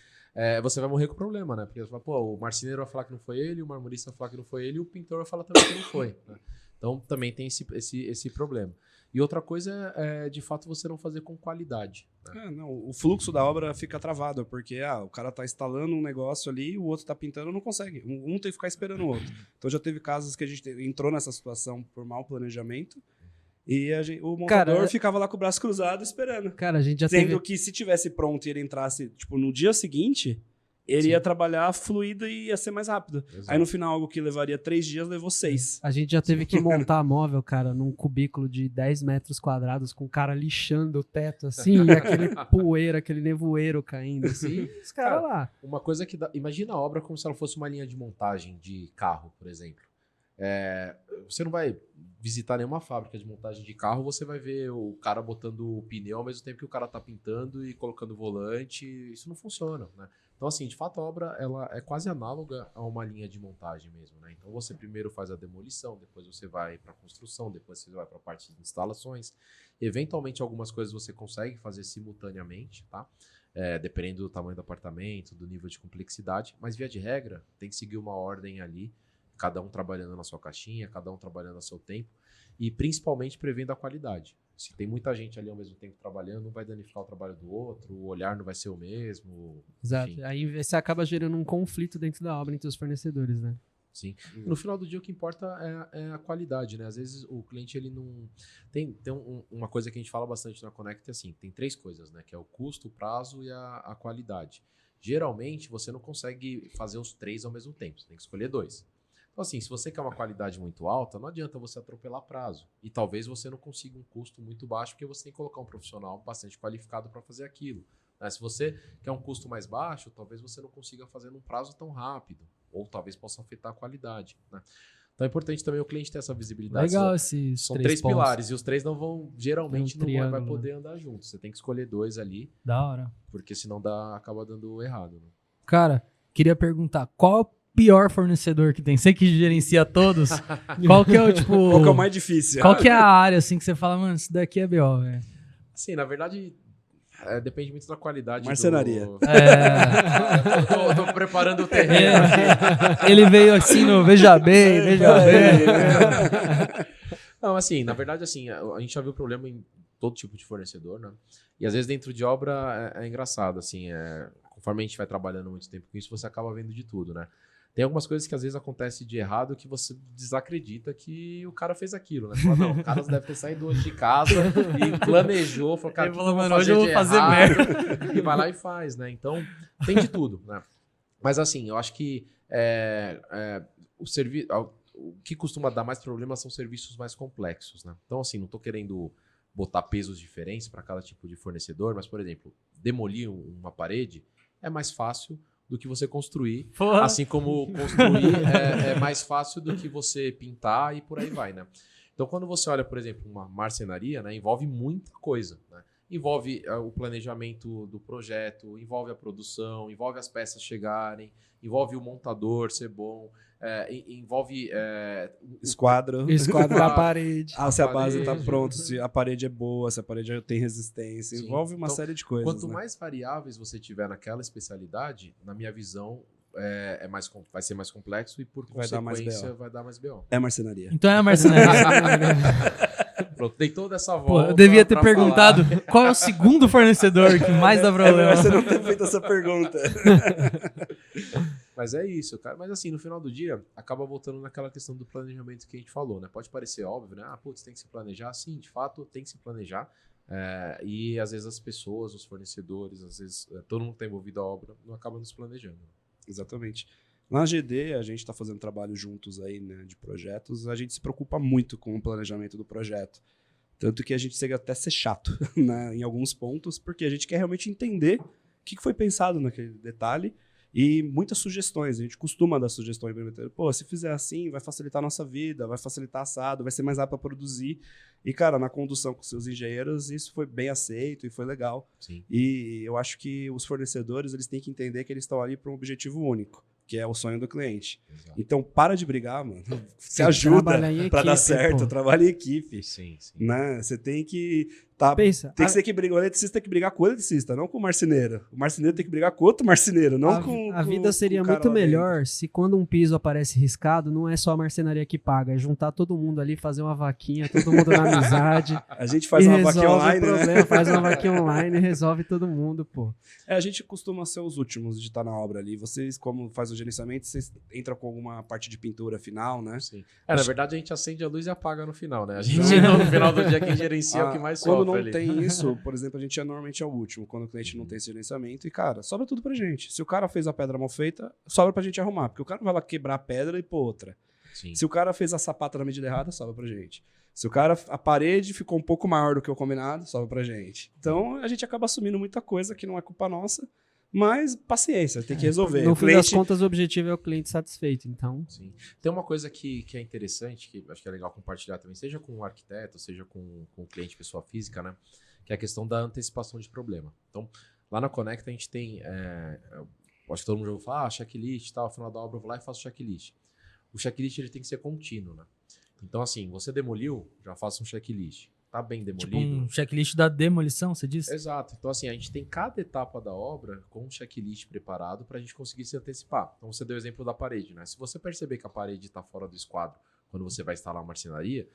você vai morrer com o problema, né? Porque você fala, o marceneiro vai falar que não foi ele, o marmorista vai falar que não foi ele, e o pintor vai falar também que não foi, né? Então também tem esse problema. E outra coisa é, de fato, você não fazer com qualidade. Né? Não, o fluxo da obra fica travado, porque o cara tá instalando um negócio ali, o outro tá pintando, não consegue. Um tem que ficar esperando o outro. Então já teve casos que a gente entrou nessa situação por mau planejamento e o montador ficava lá com o braço cruzado esperando. Cara, a gente já Sendo que se tivesse pronto e ele entrasse tipo, no dia seguinte, ele ia trabalhar fluido e ia ser mais rápido. Exato. Aí no final, algo que levaria 3 dias, levou 6. A gente já teve que montar móvel, cara, num cubículo de 10 metros quadrados com o cara lixando o teto, assim, e aquele poeira, aquele nevoeiro caindo, assim, e os caras lá. Uma coisa que dá... Imagina a obra como se ela fosse uma linha de montagem de carro, por exemplo. Você não vai visitar nenhuma fábrica de montagem de carro, você vai ver o cara botando o pneu ao mesmo tempo que o cara tá pintando e colocando volante. Isso não funciona, né? Então, assim, de fato, a obra ela é quase análoga a uma linha de montagem mesmo, né? Então, você primeiro faz a demolição, depois você vai para a construção, depois você vai para a parte de instalações. Eventualmente, algumas coisas você consegue fazer simultaneamente, tá? Dependendo do tamanho do apartamento, do nível de complexidade. Mas, via de regra, tem que seguir uma ordem ali, cada um trabalhando na sua caixinha, cada um trabalhando a seu tempo e, principalmente, prevendo a qualidade. Se tem muita gente ali ao mesmo tempo trabalhando, não vai danificar o trabalho do outro, o olhar não vai ser o mesmo. Exato. Enfim. Aí você acaba gerando um conflito dentro da obra entre os fornecedores, né? Sim. No final do dia, o que importa é a qualidade, né? Às vezes o cliente, ele não... Tem uma coisa que a gente fala bastante na Connect, assim, tem 3 coisas, né? Que é o custo, o prazo e a qualidade. Geralmente, você não consegue fazer os 3 ao mesmo tempo, você tem que escolher 2. Então, assim, se você quer uma qualidade muito alta, não adianta você atropelar prazo. E talvez você não consiga um custo muito baixo, porque você tem que colocar um profissional bastante qualificado para fazer aquilo. Né? Se você quer um custo mais baixo, talvez você não consiga fazer num prazo tão rápido. Ou talvez possa afetar a qualidade. Né? Então é importante também o cliente ter essa visibilidade. Legal esses São 3 3 pontos. pilares, e os 3 não vão, geralmente, Tem um não vai triângulo, poder andar juntos. Você tem que escolher 2 ali, Da hora. porque senão acaba dando errado. Né? Cara, queria perguntar, qual é o pior fornecedor que tem? Você que gerencia todos, qual que é o, tipo... Qual que é o mais difícil? Qual que é a área, assim, que você fala, mano, isso daqui é BO, velho? Assim, na verdade, depende muito da qualidade. Marcenaria. Eu tô preparando o terreno aqui. Ele veio assim no Veja Bem, Veja Bem. Não, assim, na verdade, assim, a gente já viu problema em todo tipo de fornecedor, né? E às vezes dentro de obra é engraçado, assim, conforme a gente vai trabalhando muito tempo com isso, você acaba vendo de tudo, né? Tem algumas coisas que às vezes acontecem de errado que você desacredita que o cara fez aquilo, né? Você fala, não, o cara deve ter saído hoje de casa e planejou, falou, cara, Ele que falou, eu vou mano, fazer hoje eu de vou fazer errado? E vai lá e faz, né? Então, tem de tudo, né? Mas assim, eu acho que o que costuma dar mais problema são serviços mais complexos, né? Então, assim, não tô querendo botar pesos diferentes para cada tipo de fornecedor, mas, por exemplo, demolir uma parede é mais fácil do que você construir, Porra. assim como construir é mais fácil do que você pintar e por aí vai, né? Então, quando você olha, por exemplo, uma marcenaria, né, envolve muita coisa, né? Envolve o planejamento do projeto, envolve a produção, envolve as peças chegarem, envolve o montador ser bom, envolve... Esquadro. Da parede. Se a base tá parede. pronta, se a parede é boa, se a parede já tem resistência. Sim. Envolve uma Então, série de coisas. Quanto né? mais variáveis você tiver naquela especialidade, na minha visão, vai ser mais complexo e, por Vai dar mais consequência, BO. vai dar mais BO. É marcenaria. Então é a marcenaria. Pronto, dei toda essa Pô, volta. eu devia ter pra perguntado falar. qual é o segundo fornecedor que mais dá É problema. melhor você não ter feito essa pergunta. Mas é isso, cara. Mas assim, no final do dia, acaba voltando naquela questão do planejamento que a gente falou, né? Pode parecer óbvio, né? Putz, tem que se planejar. Sim, de fato, tem que se planejar. E às vezes as pessoas, os fornecedores, às vezes todo mundo que está envolvido à obra, não acaba nos planejando. Exatamente. Na GD, a gente está fazendo trabalho juntos aí, né, de projetos, a gente se preocupa muito com o planejamento do projeto. Tanto que a gente chega até a ser chato, né, em alguns pontos, porque a gente quer realmente entender o que foi pensado naquele detalhe e muitas sugestões. A gente costuma dar sugestões. Pô, se fizer assim, vai facilitar a nossa vida, vai facilitar assado, vai ser mais rápido para produzir. E, cara, na condução com seus engenheiros, isso foi bem aceito e foi legal. Sim. E eu acho que os fornecedores, eles têm que entender que eles estão ali para um objetivo único, que é o sonho do cliente. Exato. Então, para de brigar, mano. Se Sim, ajuda trabalhar em para dar equipe, certo, pô. trabalha em equipe. Sim, sim. Né? Você tem que... Tá, Pensa, tem que ser que brigar, o eletricista tem que brigar com o eletricista, não com o marceneiro. O marceneiro tem que brigar com outro marceneiro, não a com a vida com seria o cara muito lá dentro. melhor se quando um piso aparece riscado, não é só a marcenaria que paga, é juntar todo mundo ali, fazer uma vaquinha, todo mundo na amizade. A gente faz e uma resolve vaquinha o online, né? problema, faz uma vaquinha online e resolve todo mundo, pô. A gente costuma ser os últimos de estar na obra ali. Vocês, como faz o gerenciamento, vocês entram com alguma parte de pintura final, né? Sim. Na verdade, a gente acende a luz e apaga no final, né? A gente, no final do dia, quem gerencia é o que mais Quando sofre não ali. tem isso, por exemplo, a gente normalmente é o último, quando o cliente não tem esse gerenciamento. E, cara, sobra tudo pra gente. Se o cara fez a pedra mal feita, sobra pra gente arrumar. Porque o cara não vai lá quebrar a pedra e pôr outra. Sim. Se o cara fez a sapata na medida errada, sobra pra gente. Se o cara, a parede ficou um pouco maior do que o combinado, sobra pra gente. Então, a gente acaba assumindo muita coisa que não é culpa nossa. Mas paciência, tem que resolver. No O fim das cliente- contas, o objetivo é o cliente satisfeito, então... Sim. Tem uma coisa que é interessante, que acho que é legal compartilhar também, seja com o arquiteto, seja com o cliente, pessoa física, né? Que é a questão da antecipação de problema. Então, lá na Conecta a gente tem, acho que todo mundo já ouviu falar, checklist, tal, ao final da obra eu vou lá e faço checklist. O checklist ele tem que ser contínuo, né? Então, assim, você demoliu, já faça um checklist. Tá bem demolido. Tipo um checklist da demolição, você disse? Exato. Então, assim, a gente tem cada etapa da obra com um checklist preparado para a gente conseguir se antecipar. Então, você deu o exemplo da parede, né? Se você perceber que a parede está fora do esquadro quando você vai instalar a marcenaria,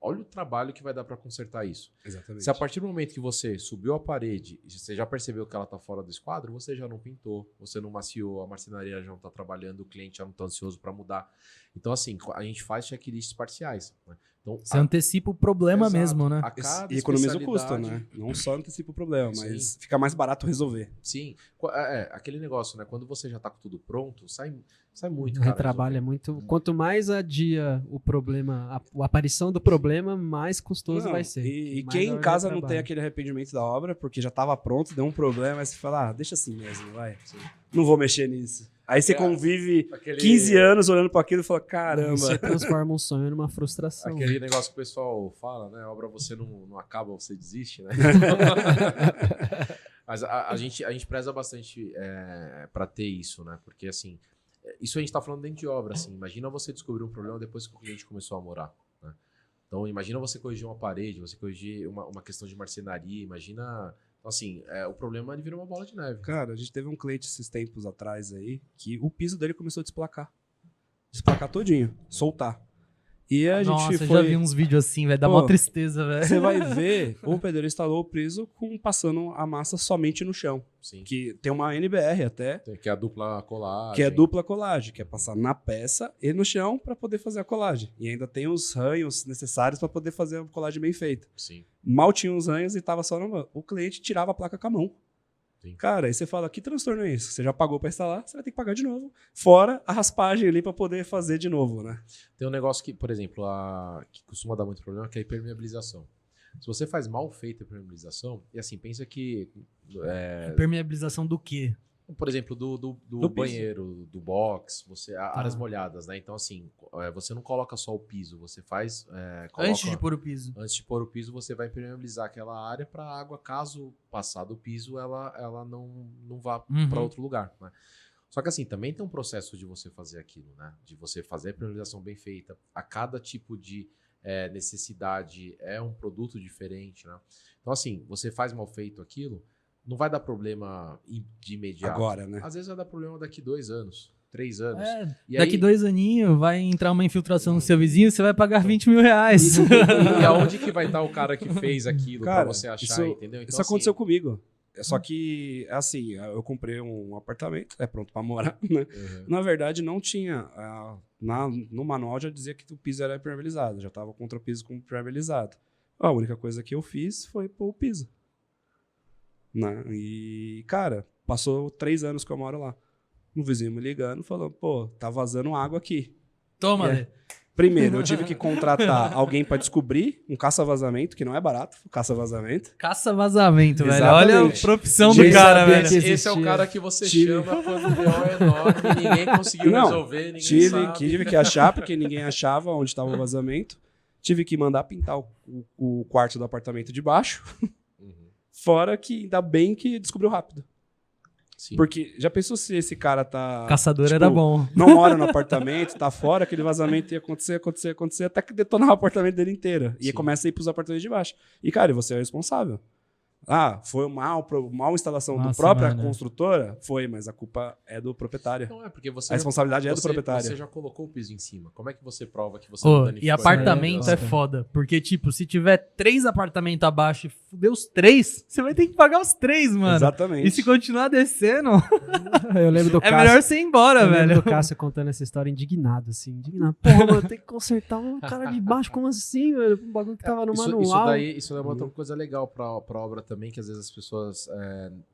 olha o trabalho que vai dar para consertar isso. Exatamente. Se a partir do momento que você subiu a parede e você já percebeu que ela está fora do esquadro, você já não pintou, você não maciou, a marcenaria já não está trabalhando, o cliente já não está ansioso para mudar. Então, assim, a gente faz checklists parciais, né? Então, Você antecipa o problema Exato. mesmo, né? A cada E economiza o custo, especialidade- né? Não só antecipa o problema, Sim. mas fica mais barato resolver. Sim, aquele negócio, né? Quando você já tá com tudo pronto, sai muito, O cara. retrabalho é resolver. muito... Quanto mais adia o problema, a aparição do problema, mais custoso Não, vai ser. E Mais quem hora em de casa não trabalho. tem aquele arrependimento da obra, porque já estava pronto, deu um problema, aí você fala, deixa assim mesmo, vai. Sim. Não vou mexer nisso. Aí você É, convive Aquele, 15 anos olhando para aquilo e fala, caramba. Você transforma um sonho numa frustração. Aquele negócio que o pessoal fala, né? A obra você não acaba, você desiste, né? Mas a gente preza bastante para ter isso, né? Porque, assim, isso a gente tá falando dentro de obra, assim. Imagina você descobrir um problema depois que o cliente começou a morar, né? Então, imagina você corrigir uma parede, você corrigir uma questão de marcenaria, imagina... Então, assim, o problema ele vira uma bola de neve. Cara, a gente teve um cliente esses tempos atrás aí, que o piso dele começou a desplacar. Desplacar todinho, soltar. E a Nossa, gente eu foi... já vi uns vídeos assim, velho. Dá Pô, mó tristeza, velho. Você vai ver, o pedreiro instalou o piso passando a massa somente no chão. Sim. Que tem uma NBR até, Que é a dupla colagem. que é dupla colagem, que é passar na peça e no chão para poder fazer a colagem. E ainda tem os ranhos necessários para poder fazer a colagem bem feita. Sim. Mal tinha os ranhos e tava só na mão. O cliente tirava a placa com a mão. Sim. Cara, aí você fala, que transtorno é isso? Você já pagou para instalar, você vai ter que pagar de novo. Fora a raspagem ali para poder fazer de novo, né? Tem um negócio que, por exemplo, que costuma dar muito problema, que é a impermeabilização. Se você faz mal feita a impermeabilização, e assim, pensa que, Permeabilização do quê? por exemplo, do piso. banheiro, do box, áreas molhadas, né? Então, assim, você não coloca só o piso, você faz... Antes de pôr o piso. Antes de pôr o piso, você vai impermeabilizar aquela área para a água, caso passar do piso, ela não vá Uhum. para outro lugar, né? Só que assim, também tem um processo de você fazer aquilo, né? De você fazer a impermeabilização bem feita. A cada tipo de necessidade é um produto diferente, né? Então assim, você faz mal feito aquilo, não vai dar problema de imediato. Agora, né? Às vezes vai dar problema daqui 2 anos, 3 anos. E Daqui aí, 2 aninhos vai entrar uma infiltração no seu vizinho, você vai pagar 20 mil reais. e aonde que vai estar o cara que fez aquilo para Cara, você achar, isso- entendeu? Então, Isso aconteceu comigo. Só que, assim, eu comprei um apartamento, pronto pra morar, né? Uhum. Na verdade, não tinha. No manual já dizia que o piso era impermeabilizado. Já tava contra o piso com impermeabilizado. A única coisa que eu fiz foi pôr o piso. Né? E, cara, passou 3 anos que eu moro lá. Um vizinho me ligando, falando, pô, tá vazando água aqui. Toma, É. Lê. Primeiro, eu tive que contratar alguém pra descobrir um caça-vazamento, que não é barato, caça-vazamento. Caça-vazamento, velho. Exatamente. Olha a profissão do Gente, cara, sabia velho. que Esse é o existia. cara que você Tive- chama quando o BO é enorme, ninguém conseguiu Não, resolver, ninguém Tive sabe. que achar, porque ninguém achava onde estava o vazamento. Tive que mandar pintar o quarto do apartamento de baixo. Uhum. Fora que ainda bem que descobriu rápido. Sim. Porque já pensou se esse cara tá... Caçador tipo, era bom. não mora no apartamento, tá fora, aquele vazamento ia acontecer, até que detonar o apartamento dele inteiro. E Sim. começa a ir pros apartamentos de baixo. E, cara, você é o responsável. Ah, foi mal instalação do Nossa, própria mano. construtora? Foi, mas a culpa é do proprietário. Não é, porque você... A responsabilidade é do você proprietário. já colocou o piso em cima. Como é que você prova que você Ô, não danificou? e apartamento Isso aí é foda. Porque, tipo, se tiver 3 apartamentos abaixo e fuder os 3, você vai ter que pagar os 3, mano. Exatamente. E se continuar descendo, Eu lembro do é Cássio. melhor você ir embora, Eu lembro velho. do Cássio contando essa história indignado, assim. Indignado. Porra, mano, tem que consertar o cara de baixo. Como assim, velho? Um bagulho que tava no manual. Isso daí é uma outra coisa legal pra obra também, que às vezes as pessoas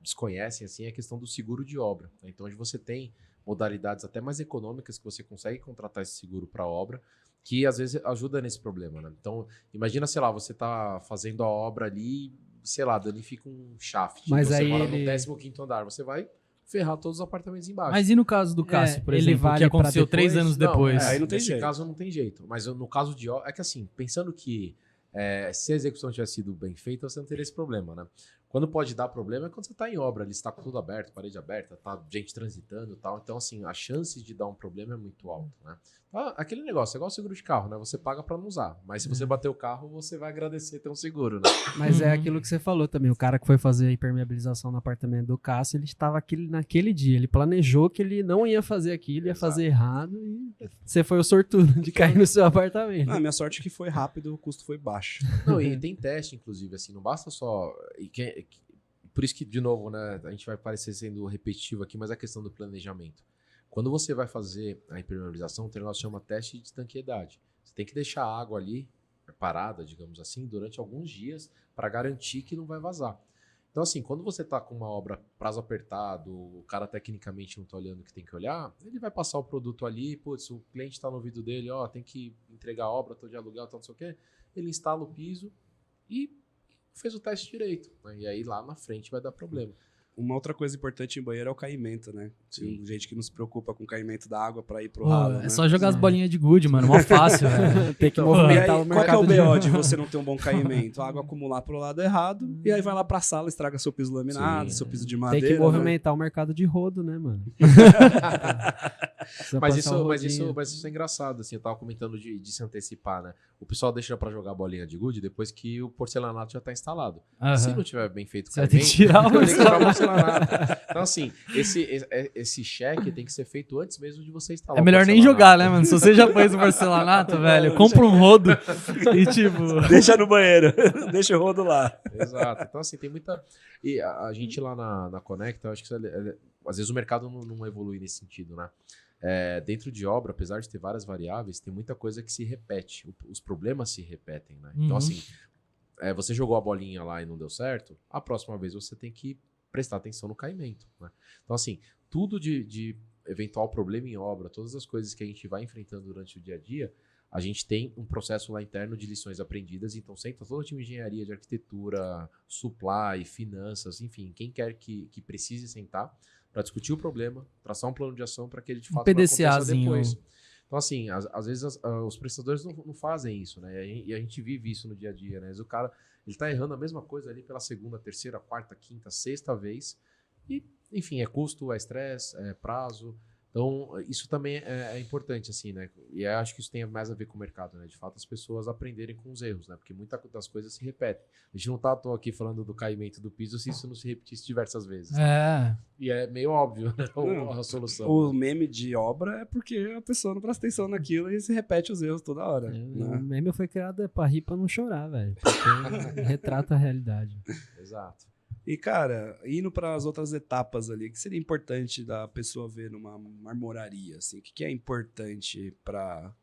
desconhecem, assim, é a questão do seguro de obra. Né? Então, onde você tem modalidades até mais econômicas que você consegue contratar esse seguro para obra, que às vezes ajuda nesse problema, né? Então, imagina, sei lá, você tá fazendo a obra ali, sei lá, danifica um shaft. Mas você aí mora ele- no 15º andar, você vai ferrar todos os apartamentos embaixo. Mas e no caso do Cássio, por ele exemplo, vale que aconteceu pra depois? 3 anos depois? aí não tem nesse jeito. caso não tem jeito. Mas no caso de obra, é que assim, pensando que se a execução tivesse sido bem feita, você não teria esse problema, né? Quando pode dar problema é quando você está em obra, ali está com tudo aberto, parede aberta, tá gente transitando e tal. Então, assim, a chance de dar um problema é muito alta, né? Aquele negócio, é igual o seguro de carro, né? Você paga para não usar. Mas se você bater o carro, você vai agradecer ter um seguro, né? Mas é Uhum. aquilo que você falou também. O cara que foi fazer a impermeabilização no apartamento do Cássio, ele estava naquele dia. Ele planejou que ele não ia fazer aquilo, ia Exato. fazer errado. E você foi o sortudo de cair no seu apartamento. Ah, minha sorte é que foi rápido, o custo foi baixo. Não, e tem teste, inclusive, assim, não basta só... Por isso que, de novo, né, a gente vai parecer sendo repetitivo aqui, mas é a questão do planejamento. Quando você vai fazer a impermeabilização, tem um negócio que chama teste de estanqueidade. Você tem que deixar a água ali parada, digamos assim, durante alguns dias para garantir que não vai vazar. Então, assim, quando você está com uma obra prazo apertado, o cara tecnicamente não está olhando o que tem que olhar, ele vai passar o produto ali, putz, o cliente está no ouvido dele, ó, tem que entregar a obra, estou de aluguel, tal, não sei o quê. Ele instala o piso e fez o teste direito. Né? E aí lá na frente vai dar problema. Uma outra coisa importante em banheiro é o caimento, né? Sim. Tem gente que não se preocupa com o caimento da água pra ir pro Pô, ralo, é né? só jogar as bolinhas de gude, mano. Mó fácil, velho. Tem que E aí, movimentar o qual que é mercado o de BO de você não ter um bom caimento? A água acumular pro lado errado, e aí vai lá pra sala, estraga seu piso laminado, Sim. seu piso de Tem madeira. que né? movimentar o mercado de rodo, né, mano? Precisa Mas passar o isso rodinho. é engraçado, assim, eu tava comentando de se antecipar, né? O pessoal deixa pra jogar bolinha de gude depois que o porcelanato já tá instalado. Aham. Se não tiver bem feito o Você vai ter que caimento, tirar o tem que tirar o porcelanato. Então, assim, esse cheque tem que ser feito antes mesmo de você instalar É o melhor nem porcelanato. jogar, né, mano? Se você já pôs o porcelanato, velho, compra um rodo e tipo... Deixa no banheiro, deixa o rodo lá. Exato. Então, assim, tem muita... E a gente lá na Conecta, eu acho que às vezes o mercado não evolui nesse sentido, né? Dentro de obra, apesar de ter várias variáveis, tem muita coisa que se repete. Os problemas se repetem, né? Uhum. Então, assim, você jogou a bolinha lá e não deu certo, a próxima vez você tem que prestar atenção no caimento, né? Então, assim, tudo de eventual problema em obra, todas as coisas que a gente vai enfrentando durante o dia a dia, a gente tem um processo lá interno de lições aprendidas, então senta todo o time de engenharia, de arquitetura, supply, finanças, enfim, quem quer que precise sentar para discutir o problema, traçar um plano de ação para que ele de fato não aconteça PDCAzinho. depois. Então, assim, às vezes os prestadores não fazem isso, né? E a gente vive isso no dia a dia, né? Às vezes o cara, ele tá errando a mesma coisa ali pela segunda, terceira, quarta, quinta, sexta vez e, enfim, é custo, é estresse, é prazo. Então, isso também é importante, assim, né? E eu acho que isso tem mais a ver com o mercado, né? De fato, as pessoas aprenderem com os erros, né? Porque muitas das coisas se repetem. A gente não tá à toa aqui falando do caimento do piso se isso não se repetisse diversas vezes. É. E é meio óbvio, né? Não, A solução. O meme de obra é porque a pessoa não presta atenção naquilo e se repete os erros toda hora. O Né? meme foi criado pra rir, pra não chorar, velho. Porque retrata a realidade. Exato. E, cara, indo para as outras etapas ali, o que seria importante da pessoa ver numa marmoraria? Assim? O que é importante para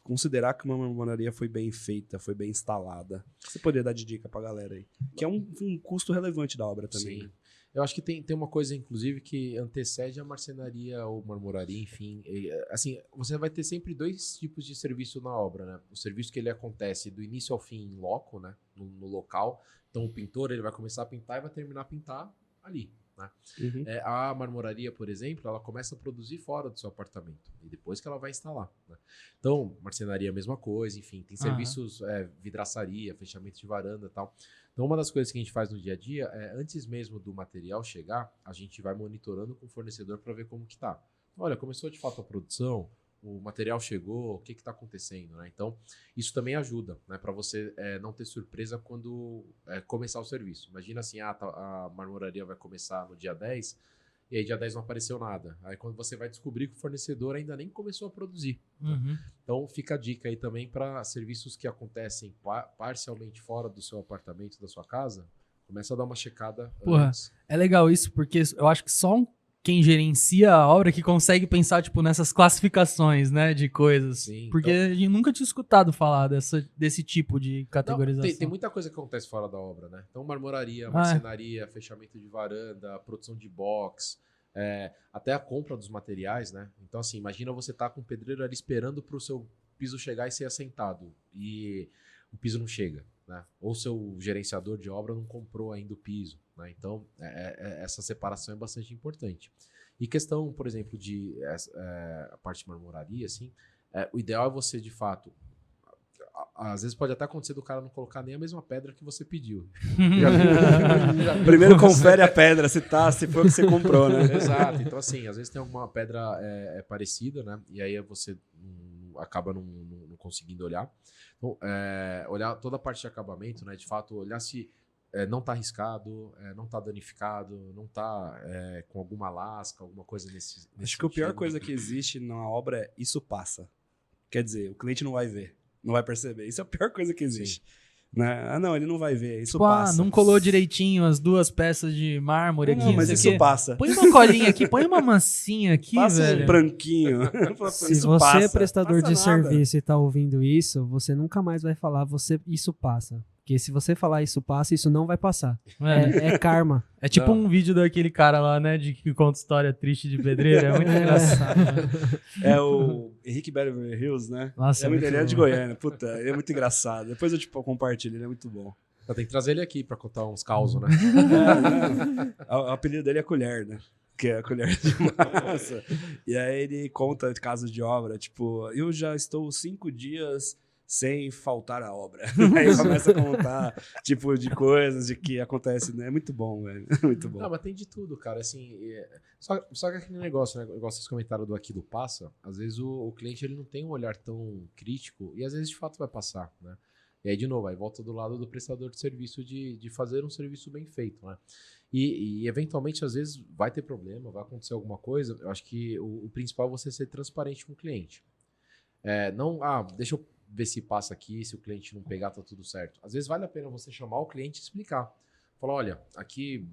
considerar que uma marmoraria foi bem feita, foi bem instalada? O que você poderia dar de dica pra galera aí? Que é um custo relevante da obra também. Sim. Né? Eu acho que tem uma coisa, inclusive, que antecede a marcenaria ou marmoraria, enfim. Assim, você vai ter sempre dois tipos de serviço na obra, né? O serviço que ele acontece do início ao fim em loco, né? No local. Então, o pintor, ele vai começar a pintar e vai terminar a pintar ali. né? Uhum. A marmoraria, por exemplo, ela começa a produzir fora do seu apartamento e depois que ela vai instalar, né? Então, marcenaria, a mesma coisa, enfim, tem serviços, vidraçaria, fechamento de varanda e tal. Então, uma das coisas que a gente faz no dia a dia é, antes mesmo do material chegar, a gente vai monitorando com o fornecedor para ver como que tá. Olha, começou de fato a produção, o material chegou, o que está acontecendo, né? Então, isso também ajuda, né, para você não ter surpresa quando começar o serviço. Imagina assim, a marmoraria vai começar no dia 10, e aí dia 10 não apareceu nada. Aí quando você vai descobrir que o fornecedor ainda nem começou a produzir. Né? Então, fica a dica aí também para serviços que acontecem parcialmente fora do seu apartamento, da sua casa, começa a dar uma checada antes. É legal isso, porque eu acho que só quem gerencia a obra que consegue pensar, tipo, nessas classificações, né, de coisas. Sim, porque a gente nunca tinha escutado falar desse tipo de categorização. Não, tem muita coisa que acontece fora da obra, né? Então, marmoraria, marcenaria, fechamento de varanda, produção de box, até a compra dos materiais, né? Então, assim, imagina você tá com o pedreiro ali esperando pro seu piso chegar e ser assentado. E o piso não chega, né? Ou seu gerenciador de obra não comprou ainda o piso, né? Então, essa separação é bastante importante. E questão, por exemplo, de a parte de marmoraria, assim, o ideal é você, de fato, às vezes pode até acontecer do cara não colocar nem a mesma pedra que você pediu. Primeiro confere a pedra, se foi o que você comprou, né? Exato. Então, assim, às vezes tem alguma pedra parecida, né? E aí você acaba não conseguindo olhar. Então, olhar toda a parte de acabamento, né? De fato, olhar se não está arriscado, não está danificado, não está com alguma lasca, alguma coisa nesse Acho que a pior coisa que existe na obra é isso passa. Quer dizer, o cliente não vai ver, não vai perceber. Isso é a pior coisa que existe. Né? Não, ele não vai ver, isso passa. Não colou direitinho as duas peças de mármore aqui. Não, mas isso passa. Põe uma colinha aqui, põe uma massinha aqui, passa velho. um branquinho. Se você é prestador de serviço e tá ouvindo isso, você nunca mais vai falar isso passa. Porque se você falar isso passa, isso não vai passar. É karma. É tipo um vídeo daquele cara lá, né, de que conta história triste de pedreiro. É muito engraçado. É o Henrique Beverly Hills, né? Nossa, ele é de Goiânia. Puta, ele é muito engraçado. Depois eu compartilho, ele é muito bom. Eu tenho que trazer ele aqui pra contar uns causos, né? O apelido dele é Colher, né? Que é a colher de massa. E aí ele conta casos de obra, tipo, eu já estou 5 dias sem faltar a obra. Aí começa a contar, tipo, de coisas de que acontece, né? É muito bom, velho. Muito bom. Não, mas tem de tudo, cara. Assim, só que aquele negócio, né? Igual vocês comentaram do Aquilo Passa, às vezes o cliente ele não tem um olhar tão crítico e às vezes de fato vai passar, né? E aí, de novo, aí volta do lado do prestador de serviço de fazer um serviço bem feito, né? E eventualmente, às vezes, vai ter problema, vai acontecer alguma coisa. Eu acho que o principal é você ser transparente com o cliente. Deixa eu ver se passa aqui, se o cliente não pegar, tá tudo certo. Às vezes vale a pena você chamar o cliente e explicar. Falar, olha, aqui,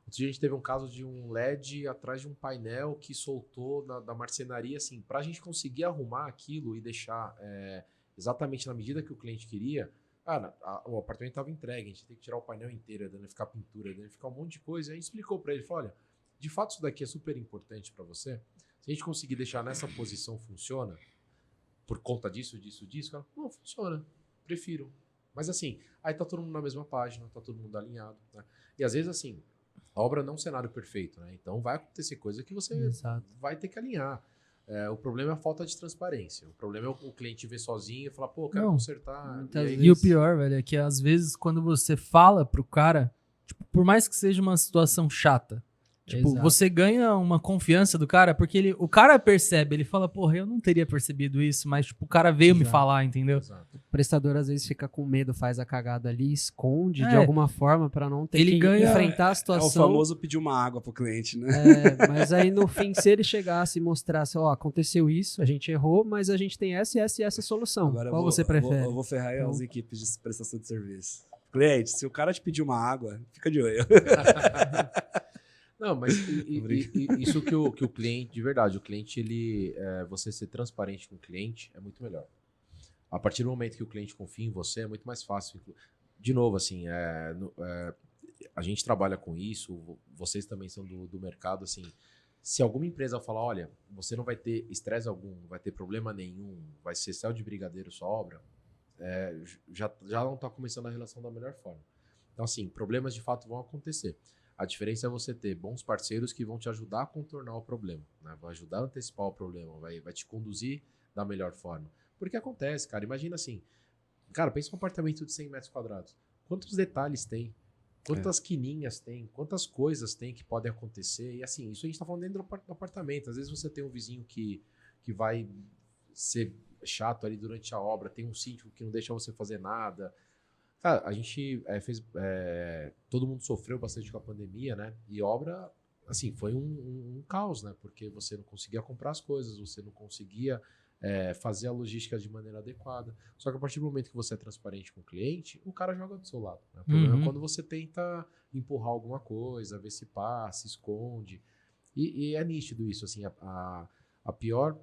outro dia a gente teve um caso de um LED atrás de um painel que soltou da marcenaria, assim, pra gente conseguir arrumar aquilo e deixar exatamente na medida que o cliente queria, o apartamento estava entregue, a gente tem que tirar o painel inteiro, danificar a pintura, danificar um monte de coisa. Aí explicou para ele, falou, olha, de fato isso daqui é super importante para você, se a gente conseguir deixar nessa posição funciona, por conta disso, cara, não, funciona, prefiro. Mas assim, aí tá todo mundo na mesma página, tá todo mundo alinhado, né? E às vezes assim, a obra não é um cenário perfeito, né? Então vai acontecer coisa que você vai ter que alinhar. O problema é a falta de transparência. O problema é o cliente ver sozinho e falar, pô, eu quero consertar. E o pior, velho, é que às vezes quando você fala pro cara, tipo, por mais que seja uma situação chata, tipo, você ganha uma confiança do cara, porque o cara percebe, ele fala, porra, eu não teria percebido isso, mas tipo, o cara veio me falar, entendeu? Exato. O prestador às vezes fica com medo, faz a cagada ali, esconde de alguma forma pra não ter que enfrentar a situação. É o famoso pedir uma água pro cliente, né? Mas aí no fim, se ele chegasse e mostrasse, aconteceu isso, a gente errou, mas a gente tem essa e essa solução. Agora qual você prefere? Eu vou ferrar as equipes de prestação de serviço. Cliente, se o cara te pedir uma água, fica de olho. Não, mas isso que o cliente, de verdade, o cliente, você ser transparente com o cliente é muito melhor. A partir do momento que o cliente confia em você, é muito mais fácil. De novo, assim, a gente trabalha com isso, vocês também são do mercado, assim, se alguma empresa falar, olha, você não vai ter estresse algum, não vai ter problema nenhum, vai ser céu de brigadeiro sua obra, já não está começando a relação da melhor forma. Então, assim, problemas de fato vão acontecer. A diferença é você ter bons parceiros que vão te ajudar a contornar o problema, né? Vai ajudar a antecipar o problema, vai te conduzir da melhor forma. Porque acontece, cara, imagina assim, cara, pensa um apartamento de 100 metros quadrados. Quantos detalhes tem? Quantas quininhas tem? Quantas coisas tem que podem acontecer? E assim, isso a gente tá falando dentro do apartamento. Às vezes você tem um vizinho que vai ser chato ali durante a obra, tem um síndico que não deixa você fazer nada. Cara, a gente todo mundo sofreu bastante com a pandemia, né? E obra, assim, foi um caos, né? Porque você não conseguia comprar as coisas, você não conseguia fazer a logística de maneira adequada. Só que a partir do momento que você é transparente com o cliente, o cara joga do seu lado, né? O problema é quando você tenta empurrar alguma coisa, ver se passa, esconde. E é nítido isso, assim, a pior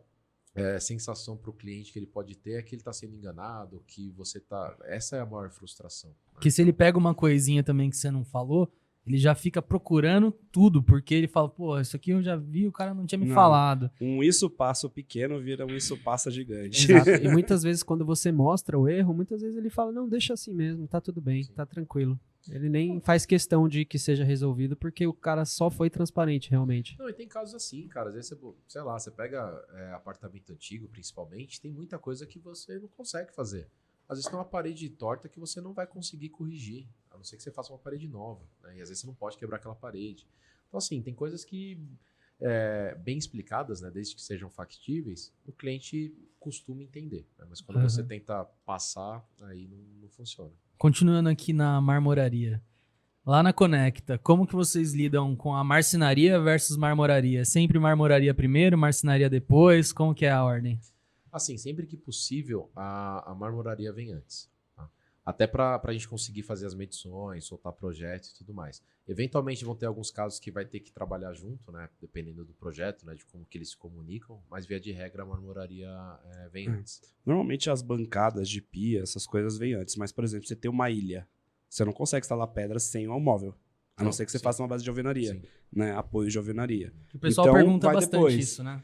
sensação para o cliente que ele pode ter é que ele está sendo enganado, que você tá... Essa é a maior frustração. Né? Que se ele pega uma coisinha também que você não falou, ele já fica procurando tudo, porque ele fala, pô, isso aqui eu já vi, o cara não tinha me falado. Um isso passa pequeno vira um isso passa gigante. Exato. E muitas vezes quando você mostra o erro, muitas vezes ele fala, não, deixa assim mesmo, tá tudo bem, tá tranquilo. Ele nem faz questão de que seja resolvido, porque o cara só foi transparente, realmente. Não, e tem casos assim, cara. Às vezes você, sei lá, você pega apartamento antigo, principalmente, tem muita coisa que você não consegue fazer. Às vezes tem uma parede torta que você não vai conseguir corrigir, a não ser que você faça uma parede nova, né? E às vezes você não pode quebrar aquela parede. Então, assim, tem coisas que, bem explicadas, né, desde que sejam factíveis, o cliente costuma entender. Né? Mas quando você tenta passar, aí não funciona. Continuando aqui na marmoraria. Lá na Conecta, como que vocês lidam com a marcenaria versus marmoraria? Sempre marmoraria primeiro, marcenaria depois? Como que é a ordem? Assim, sempre que possível, a marmoraria vem antes. Tá? Até para a gente conseguir fazer as medições, soltar projeto e tudo mais. Eventualmente vão ter alguns casos que vai ter que trabalhar junto, né? Dependendo do projeto, né? De como que eles se comunicam. Mas via de regra, a marmoraria vem antes. Normalmente as bancadas de pia, essas coisas vêm antes. Mas, por exemplo, você tem uma ilha. Você não consegue instalar pedra sem um móvel. A não ser que você faça uma base de alvenaria, né? Apoio de alvenaria. O pessoal então, pergunta vai bastante depois. isso, né?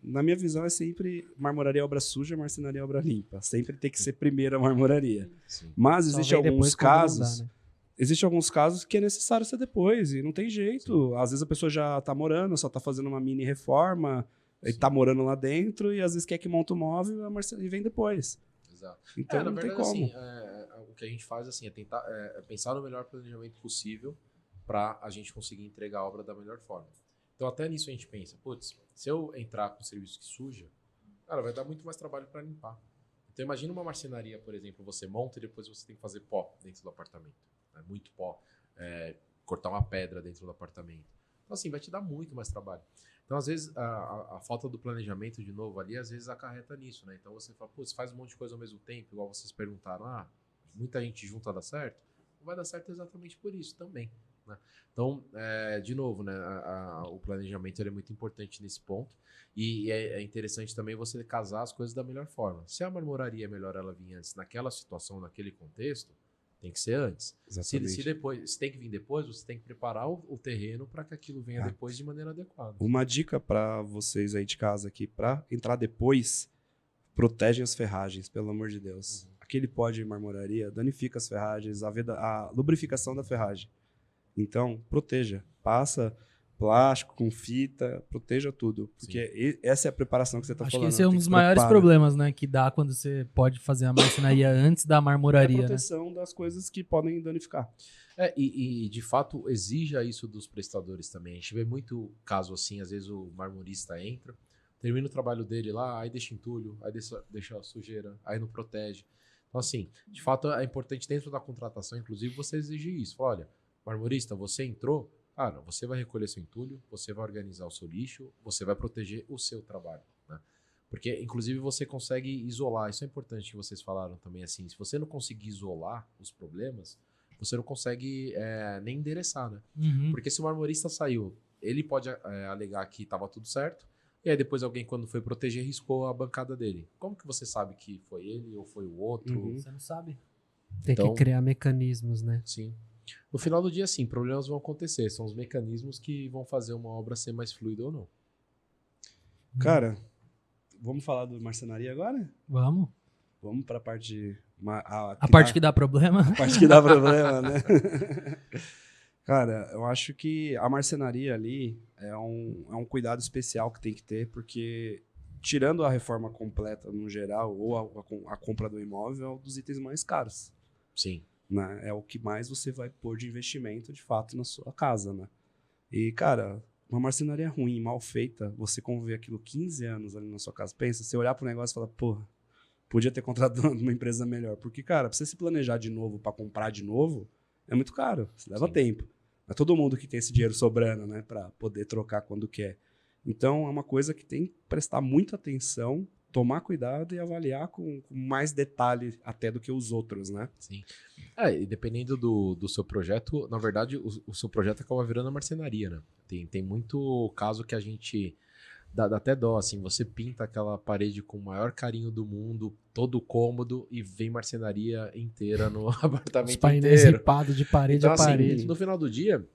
Na minha visão é sempre marmoraria obra suja, marcenaria obra limpa. Sempre tem que ser primeiro a marmoraria. Sim. Mas existe Só vem alguns depois quando não casos... dá, né? Existem alguns casos que é necessário ser depois e não tem jeito. Às vezes a pessoa já tá morando, só tá fazendo uma mini reforma, e tá morando lá dentro e às vezes quer que monte o móvel e vem depois. Exato. Então na não tem verdade, como. assim, o que a gente faz assim, é tentar pensar no melhor planejamento possível para a gente conseguir entregar a obra da melhor forma. Então até nisso a gente pensa, putz, se eu entrar com um serviço que suja, cara, vai dar muito mais trabalho para limpar. Então imagina uma marcenaria, por exemplo, você monta e depois você tem que fazer pó dentro do apartamento. Muito pó, cortar uma pedra dentro do apartamento. Então, assim, vai te dar muito mais trabalho. Então, às vezes, a falta do planejamento, de novo, ali, às vezes acarreta nisso, né? Então, você fala, putz, faz um monte de coisa ao mesmo tempo, igual vocês perguntaram, muita gente junta dá certo? Não vai dar certo exatamente por isso também, né? Então, de novo, né? O planejamento ele é muito importante nesse ponto e é interessante também você casar as coisas da melhor forma. Se a marmoraria é melhor ela vir antes naquela situação, naquele contexto, tem que ser antes. Se tem que vir depois, você tem que preparar o terreno para que aquilo venha depois de maneira adequada. Uma dica para vocês aí de casa aqui, para entrar depois, protege as ferragens, pelo amor de Deus. Aquele pó de marmoraria danifica as ferragens, a lubrificação da ferragem. Então, proteja. Passa plástico, com fita, proteja tudo. Porque essa é a preparação que você está falando. Acho que esse é um dos maiores problemas, né? Que dá quando você pode fazer a marcenaria antes da marmoraria. É a proteção das coisas que podem danificar. E de fato exija isso dos prestadores também. A gente vê muito caso assim, às vezes o marmorista entra, termina o trabalho dele lá, aí deixa entulho, aí deixa sujeira, aí não protege. Então assim, de fato é importante dentro da contratação, inclusive, você exigir isso. Fala, olha, marmorista, você entrou, cara, você vai recolher seu entulho, você vai organizar o seu lixo, você vai proteger o seu trabalho, né? Porque, inclusive, você consegue isolar. Isso é importante que vocês falaram também, assim. Se você não conseguir isolar os problemas, você não consegue nem endereçar, né? Porque se o marmorista saiu, ele pode alegar que estava tudo certo, e aí depois alguém, quando foi proteger, riscou a bancada dele. Como que você sabe que foi ele ou foi o outro? Você não sabe. Tem que criar mecanismos, né? Sim. No final do dia, sim, problemas vão acontecer. São os mecanismos que vão fazer uma obra ser mais fluida ou não. Cara, vamos falar do marcenaria agora? Vamos. Vamos para a parte... A parte que dá problema? A parte que dá problema, né? Cara, eu acho que a marcenaria ali é um cuidado especial que tem que ter, porque tirando a reforma completa no geral, ou a compra do imóvel, é um dos itens mais caros, Sim. né? É o que mais você vai pôr de investimento, de fato, na sua casa, né? E, cara, uma marcenaria ruim, mal feita, você conviver aquilo 15 anos ali na sua casa, pensa, você olhar pro negócio e falar, porra, podia ter contratado uma empresa melhor. Porque, cara, pra você se planejar de novo, pra comprar de novo, é muito caro, isso leva Sim. tempo. Não é todo mundo que tem esse dinheiro sobrando, né, pra poder trocar quando quer. Então, é uma coisa que tem que prestar muita atenção, tomar cuidado e avaliar com mais detalhe até do que os outros, né? Sim. E dependendo do seu projeto, na verdade, o seu projeto acaba virando a marcenaria, né? Tem muito caso que a gente dá até dó, assim, você pinta aquela parede com o maior carinho do mundo, todo cômodo, e vem marcenaria inteira no Os apartamento painéis inteiro. ripados de parede Então, a assim, parede. no final do dia,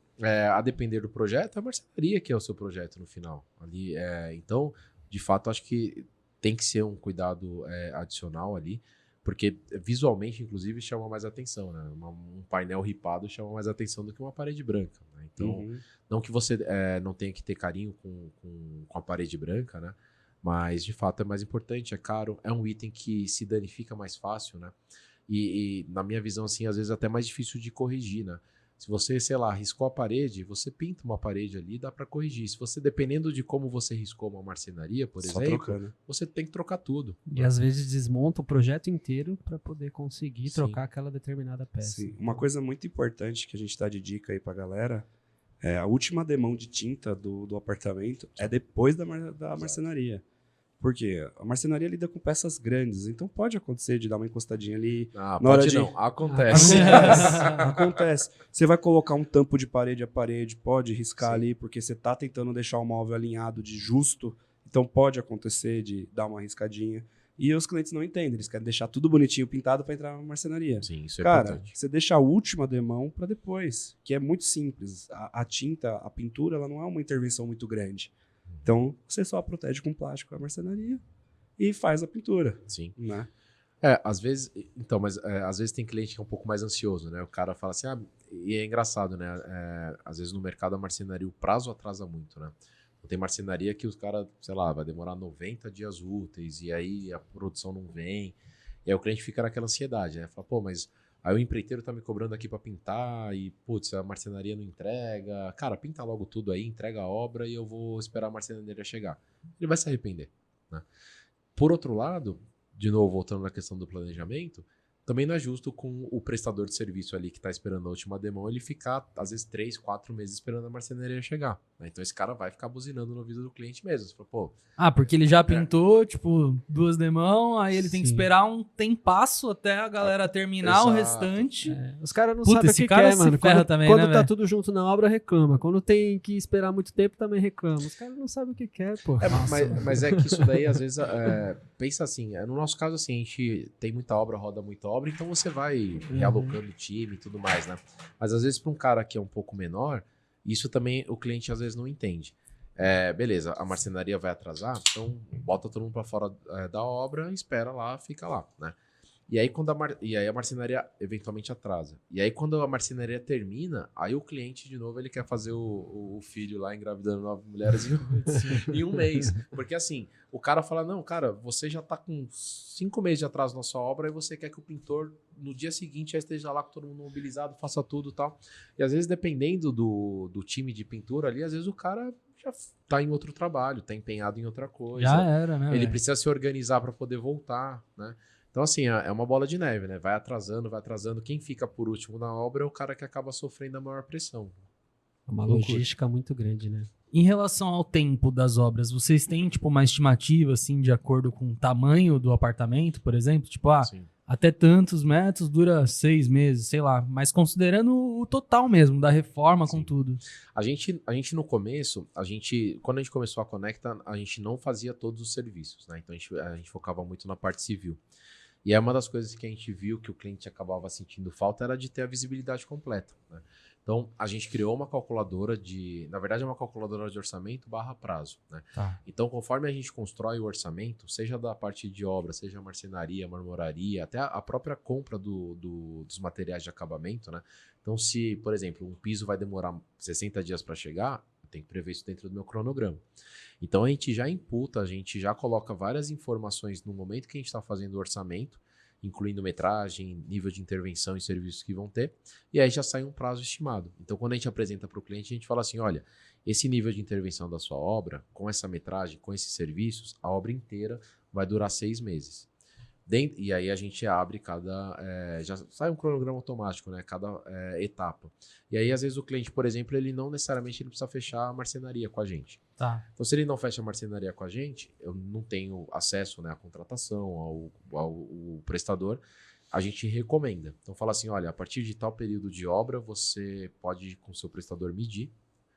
a depender do projeto, é a marcenaria que é o seu projeto no final. Ali, então, de fato, acho que tem que ser um cuidado adicional ali, porque visualmente, inclusive, chama mais atenção, né? Um painel ripado chama mais atenção do que uma parede branca, né? Então, não que você não tenha que ter carinho com a parede branca, né? Mas, de fato, é mais importante, é caro, é um item que se danifica mais fácil, né? E na minha visão, assim, às vezes até mais difícil de corrigir, né? Se você, sei lá, riscou a parede, você pinta uma parede ali, dá para corrigir. Se você, dependendo de como você riscou uma marcenaria, por Só exemplo, trocando. você tem que trocar tudo. E às vezes desmonta o projeto inteiro para poder conseguir Sim. trocar aquela determinada peça. Sim. Uma coisa muito importante que a gente dá de dica aí pra galera é a última demão de tinta do apartamento é depois da marcenaria. Por quê? A marcenaria lida com peças grandes, então pode acontecer de dar uma encostadinha ali. Ah, Na hora pode de- não, acontece. Acontece. Você vai colocar um tampo de parede a parede, pode riscar Sim. ali, porque você tá tentando deixar o móvel alinhado de justo, então pode acontecer de dar uma riscadinha. E os clientes não entendem, eles querem deixar tudo bonitinho, pintado para entrar na marcenaria. Sim, isso é Cara, importante. você deixa a última demão para depois, que é muito simples. A tinta, a pintura, ela não é uma intervenção muito grande. Então, você só protege com plástico a marcenaria e faz a pintura, Sim. né? Às vezes, então, mas às vezes tem cliente que é um pouco mais ansioso, né? O cara fala assim, e é engraçado, né? Às vezes no mercado a marcenaria, o prazo atrasa muito, né? Então, tem marcenaria que os caras, sei lá, vai demorar 90 dias úteis e aí a produção não vem. E aí o cliente fica naquela ansiedade, né? Fala, pô, mas aí o empreiteiro tá me cobrando aqui para pintar e, putz, a marcenaria não entrega. Cara, pinta logo tudo aí, entrega a obra e eu vou esperar a marcenaria chegar. Ele vai se arrepender, né? Por outro lado, de novo, voltando na questão do planejamento, também não é justo com o prestador de serviço ali que está esperando a última demão, ele ficar, às vezes, 3, 4 meses esperando a marcenaria chegar, né? Então esse cara vai ficar buzinando no ouvido do cliente mesmo. Você fala, pô, Porque ele já pintou, tipo, 2 demãos, aí ele tem que Sim. esperar um tempasso até a galera terminar o exato. restante. Os caras não Puta, sabem o esse que cara quer, se mano. ferra Quando, também, quando né, tá velho? tudo junto na obra, reclama. Quando tem que esperar muito tempo, também reclama. Os caras não sabem o que quer, pô. mas é que isso daí, às vezes, pensa assim, no nosso caso, assim, a gente tem muita obra, roda muita obra, então você vai realocando o time e tudo mais, né? Mas às vezes, para um cara que é um pouco menor, isso também o cliente às vezes não entende. Beleza, a marcenaria vai atrasar, então bota todo mundo para fora da obra, espera lá, fica lá, né? E aí, e aí a marcenaria eventualmente atrasa. E aí quando a marcenaria termina, aí o cliente, de novo, ele quer fazer o filho lá engravidando 9 mulheres em um mês. Porque assim, o cara fala, não, cara, você já tá com 5 meses de atraso na sua obra e você quer que o pintor, no dia seguinte, já esteja lá com todo mundo mobilizado, faça tudo e tal. E às vezes, dependendo do time de pintura ali, às vezes o cara já tá em outro trabalho, tá empenhado em outra coisa. Já era, né? Ele velho? precisa se organizar para poder voltar, né? Então, assim, é uma bola de neve, né? Vai atrasando, vai atrasando. Quem fica por último na obra é o cara que acaba sofrendo a maior pressão. É uma Loucura. logística muito grande, né? Em relação ao tempo das obras, vocês têm, tipo, uma estimativa, assim, de acordo com o tamanho do apartamento, por exemplo? Tipo, Sim. até tantos metros dura 6 meses, sei lá. Mas considerando o total mesmo, da reforma com Sim. tudo. A gente no começo, quando a gente começou a Conecta, a gente não fazia todos os serviços, né? Então a gente focava muito na parte civil. E é uma das coisas que a gente viu que o cliente acabava sentindo falta era de ter a visibilidade completa, né? Então, a gente criou uma calculadora na verdade, é uma calculadora de orçamento / prazo, né? Tá. Então, conforme a gente constrói o orçamento, seja da parte de obra, seja marcenaria, marmoraria, até a própria compra dos materiais de acabamento, né? Então, se, por exemplo, um piso vai demorar 60 dias para chegar, eu tenho que prever isso dentro do meu cronograma. Então, a gente já imputa, a gente já coloca várias informações no momento que a gente está fazendo o orçamento, incluindo metragem, nível de intervenção e serviços que vão ter, e aí já sai um prazo estimado. Então, quando a gente apresenta para o cliente, a gente fala assim, olha, esse nível de intervenção da sua obra, com essa metragem, com esses serviços, a obra inteira vai durar 6 meses. E aí a gente abre já sai um cronograma automático, né? Cada etapa. E aí, às vezes, o cliente, por exemplo, ele não necessariamente ele precisa fechar a marcenaria com a gente. Tá. Então, se ele não fecha a marcenaria com a gente, eu não tenho acesso, né, à contratação, ao prestador, a gente recomenda. Então, fala assim, olha, a partir de tal período de obra, você pode ir com o seu prestador medir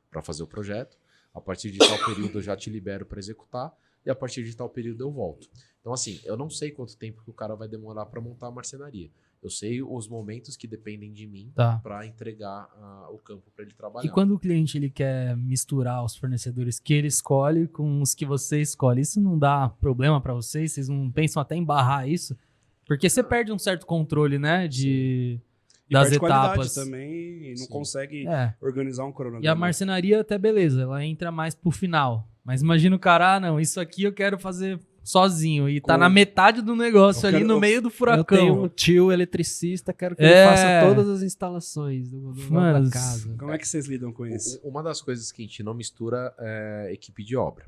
para fazer o projeto. A partir de tal período, eu já te libero para executar. E a partir de tal período, eu volto. Então, assim, eu não sei quanto tempo que o cara vai demorar para montar a marcenaria. Eu sei os momentos que dependem de mim para entregar o campo para ele trabalhar. E quando o cliente ele quer misturar os fornecedores que ele escolhe com os que você escolhe, isso não dá problema para vocês? Vocês não pensam até em barrar isso? Porque você perde um certo controle, né, das perde qualidade etapas. também e não consegue organizar um cronograma. E a marcenaria até beleza, ela entra mais pro final. Mas imagina o cara, não, isso aqui eu quero fazer sozinho e tá na metade do negócio ali no meio do furacão. Eu tenho um tio eletricista, quero que ele faça todas as instalações da casa. Como é que vocês lidam com isso? Uma das coisas que a gente não mistura é equipe de obra.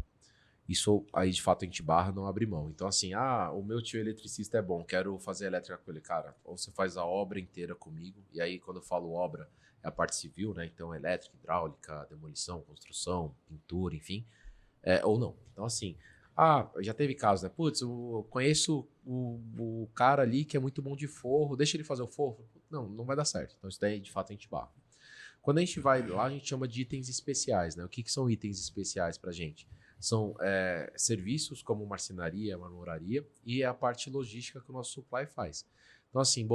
Isso aí, de fato, a gente barra, não abre mão. Então, assim, o meu tio eletricista é bom, quero fazer elétrica com ele. Cara, ou você faz a obra inteira comigo, e aí, quando eu falo obra, é a parte civil, né? Então, elétrica, hidráulica, demolição, construção, pintura, enfim. Ou não. Então, assim, já teve casos, né? Putz, eu conheço o cara ali que é muito bom de forro, deixa ele fazer o forro. Não vai dar certo. Então, isso daí, de fato, a gente barra. Quando a gente vai lá, a gente chama de itens especiais, né? O que são itens especiais pra gente? São serviços como marcenaria, marmoraria e a parte logística que o nosso supply faz. Então, assim,